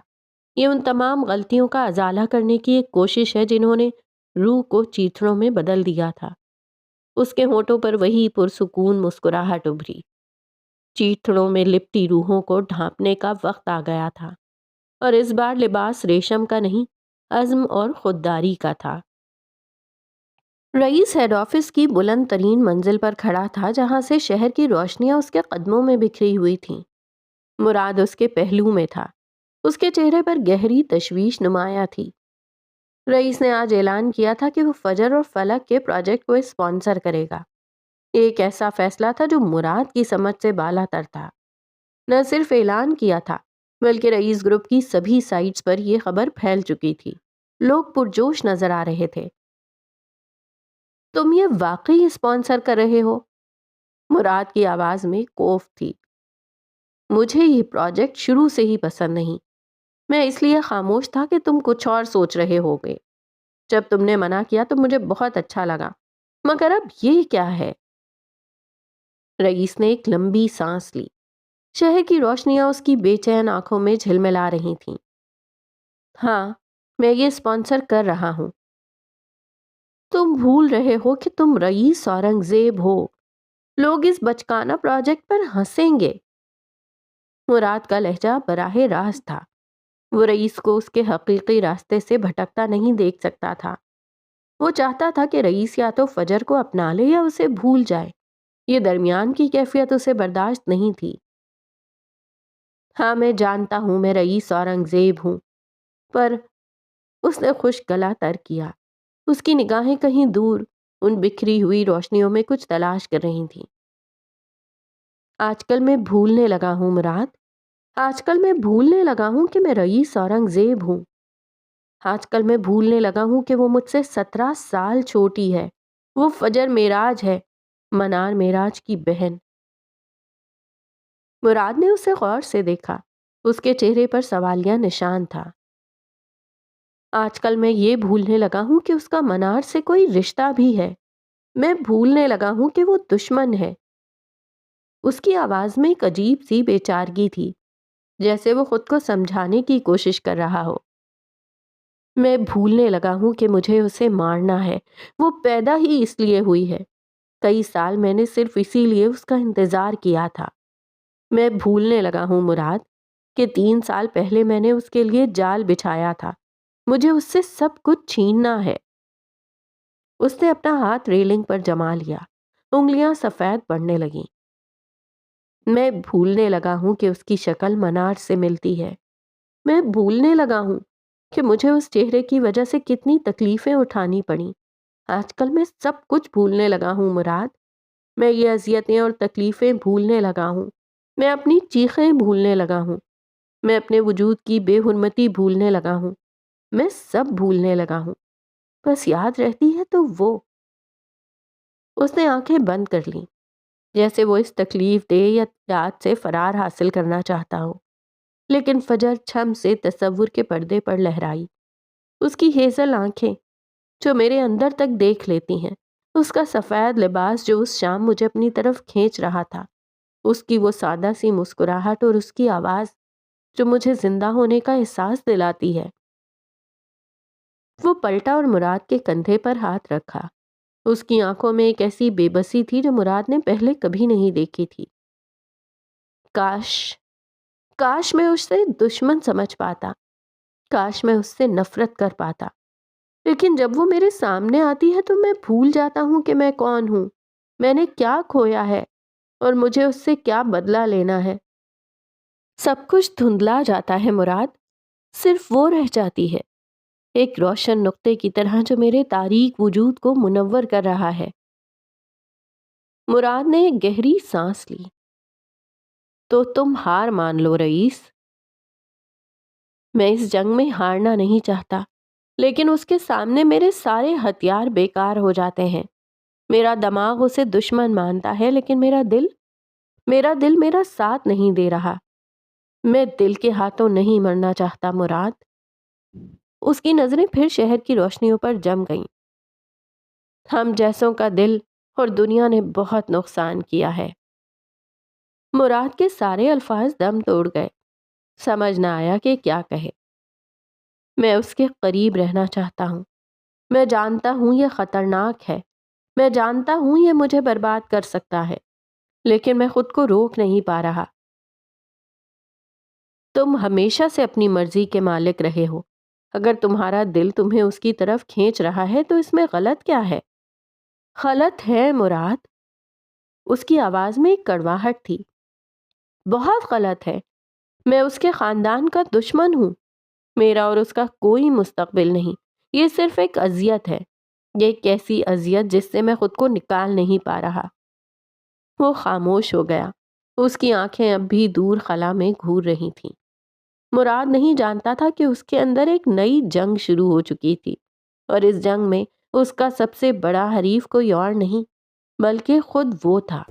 یہ ان تمام غلطیوں کا ازالہ کرنے کی ایک کوشش ہے جنہوں نے روح کو چیتڑوں میں بدل دیا تھا۔ اس کے ہونٹوں پر وہی پرسکون مسکراہٹ ابھری۔ چیتڑوں میں لپٹی روحوں کو ڈھانپنے کا وقت آ گیا تھا، اور اس بار لباس ریشم کا نہیں، عزم اور خودداری کا تھا۔ رئیس ہیڈ آفس کی بلند ترین منزل پر کھڑا تھا جہاں سے شہر کی روشنیاں اس کے قدموں میں بکھری ہوئی تھیں۔ مراد اس کے پہلو میں تھا۔ اس کے چہرے پر گہری تشویش نمایاں تھی۔ رئیس نے آج اعلان کیا تھا کہ وہ فجر اور فلک کے پروجیکٹ کو اسپانسر کرے گا۔ ایک ایسا فیصلہ تھا جو مراد کی سمجھ سے بالا تر تھا۔ نہ صرف اعلان کیا تھا بلکہ رئیس گروپ کی سبھی سائٹس پر یہ خبر پھیل چکی تھی۔ لوگ پرجوش نظر آ رہے تھے۔ تم یہ واقعی اسپانسر کر رہے ہو؟ مراد کی آواز میں کوف تھی۔ مجھے یہ پروجیکٹ شروع سے ہی پسند نہیں۔ میں اس لیے خاموش تھا کہ تم کچھ اور سوچ رہے ہوگے۔ جب تم نے منع کیا تو مجھے بہت اچھا لگا، مگر اب یہ کیا ہے؟ رئیس نے ایک لمبی سانس لی۔ شہر کی روشنیاں اس کی بے چین آنکھوں میں جھلملا رہی تھیں۔ ہاں، میں یہ اسپانسر کر رہا ہوں۔ تم بھول رہے ہو کہ تم رئیس اورنگزیب ہو۔ لوگ اس بچکانہ پروجیکٹ پر ہنسیں گے۔ مراد کا لہجہ براہ راست تھا۔ وہ رئیس کو اس کے حقیقی راستے سے بھٹکتا نہیں دیکھ سکتا تھا۔ وہ چاہتا تھا کہ رئیس یا تو فجر کو اپنا لے یا اسے بھول جائے۔ یہ درمیان کی کیفیت اسے برداشت نہیں تھی۔ ہاں، میں جانتا ہوں میں رئیس اورنگزیب ہوں، پر اس نے خشک گلا تر کیا۔ اس کی نگاہیں کہیں دور ان بکھری ہوئی روشنیوں میں کچھ تلاش کر رہی تھیں۔ آج کل میں بھولنے لگا ہوں مراد۔ آج کل میں بھولنے لگا ہوں کہ میں رئیس اورنگزیب ہوں۔ آج کل میں بھولنے لگا ہوں کہ وہ مجھ سے 17 سال چھوٹی ہے۔ وہ فجر معراج ہے، منار معراج کی بہن۔ مراد نے اسے غور سے دیکھا۔ اس کے چہرے پر سوالیہ نشان تھا۔ آج کل میں یہ بھولنے لگا ہوں کہ اس کا منار سے کوئی رشتہ بھی ہے۔ میں بھولنے لگا ہوں کہ وہ دشمن ہے۔ اس کی آواز میں ایک عجیب سی بے چارگی تھی، جیسے وہ خود کو سمجھانے کی کوشش کر رہا ہو۔ میں بھولنے لگا ہوں کہ مجھے اسے مارنا ہے۔ وہ پیدا ہی اس لیے ہوئی ہے۔ کئی سال میں نے صرف اسی لیے اس کا انتظار کیا تھا۔ میں بھولنے لگا ہوں مراد کہ 3 سال پہلے میں نے اس کے لیے جال بچھایا تھا۔ مجھے اس سے سب کچھ چھیننا ہے۔ اس نے اپنا ہاتھ ریلنگ پر جما لیا۔ انگلیاں سفید پڑنے لگیں۔ میں بھولنے لگا ہوں کہ اس کی شکل منار سے ملتی ہے۔ میں بھولنے لگا ہوں کہ مجھے اس چہرے کی وجہ سے کتنی تکلیفیں اٹھانی پڑیں۔ آج کل میں سب کچھ بھولنے لگا ہوں مراد۔ میں یہ اذیتیں اور تکلیفیں بھولنے لگا ہوں۔ میں اپنی چیخیں بھولنے لگا ہوں۔ میں اپنے وجود کی بے حرمتی بھولنے لگا ہوں۔ میں سب بھولنے لگا ہوں۔ بس یاد رہتی ہے تو وہ۔ اس نے آنکھیں بند کر لیں، جیسے وہ اس تکلیف دہ یا یاد سے فرار حاصل کرنا چاہتا ہو۔ لیکن فجر چھم سے تصور کے پردے پر لہرائی۔ اس کی ہیزل آنکھیں جو میرے اندر تک دیکھ لیتی ہیں، اس کا سفید لباس جو اس شام مجھے اپنی طرف کھینچ رہا تھا، اس کی وہ سادہ سی مسکراہٹ اور اس کی آواز جو مجھے زندہ ہونے کا احساس دلاتی ہے۔ وہ پلٹا اور مراد کے کندھے پر ہاتھ رکھا۔ اس کی آنکھوں میں ایک ایسی بے بسی تھی جو مراد نے پہلے کبھی نہیں دیکھی تھی۔ کاش میں اس سے دشمن سمجھ پاتا۔ کاش میں اس سے نفرت کر پاتا۔ لیکن جب وہ میرے سامنے آتی ہے تو میں بھول جاتا ہوں کہ میں کون ہوں، میں نے کیا کھویا ہے اور مجھے اس سے کیا بدلہ لینا ہے۔ سب کچھ دھندلا جاتا ہے مراد۔ صرف وہ رہ جاتی ہے، ایک روشن نقطے کی طرح جو میرے تاریک وجود کو منور کر رہا ہے۔ مراد نے ایک گہری سانس لی۔ تو تم ہار مان لو رئیس۔ میں اس جنگ میں ہارنا نہیں چاہتا، لیکن اس کے سامنے میرے سارے ہتھیار بیکار ہو جاتے ہیں۔ میرا دماغ اسے دشمن مانتا ہے، لیکن میرا دل میرا ساتھ نہیں دے رہا۔ میں دل کے ہاتھوں نہیں مرنا چاہتا مراد۔ اس کی نظریں پھر شہر کی روشنیوں پر جم گئیں۔ ہم جیسوں کا دل اور دنیا نے بہت نقصان کیا ہے۔ مراد کے سارے الفاظ دم توڑ گئے۔ سمجھ نہ آیا کہ کیا کہے۔ میں اس کے قریب رہنا چاہتا ہوں۔ میں جانتا ہوں یہ خطرناک ہے۔ میں جانتا ہوں یہ مجھے برباد کر سکتا ہے، لیکن میں خود کو روک نہیں پا رہا۔ تم ہمیشہ سے اپنی مرضی کے مالک رہے ہو۔ اگر تمہارا دل تمہیں اس کی طرف کھینچ رہا ہے تو اس میں غلط کیا ہے؟ غلط ہے مراد۔ اس کی آواز میں ایک کڑواہٹ تھی۔ بہت غلط ہے۔ میں اس کے خاندان کا دشمن ہوں، میرا اور اس کا کوئی مستقبل نہیں، یہ صرف ایک اذیت ہے، یہ ایک ایسی اذیت جس سے میں خود کو نکال نہیں پا رہا۔ وہ خاموش ہو گیا، اس کی آنکھیں اب بھی دور خلا میں گھور رہی تھیں۔ مراد نہیں جانتا تھا کہ اس کے اندر ایک نئی جنگ شروع ہو چکی تھی، اور اس جنگ میں اس کا سب سے بڑا حریف کوئی اور نہیں بلکہ خود وہ تھا۔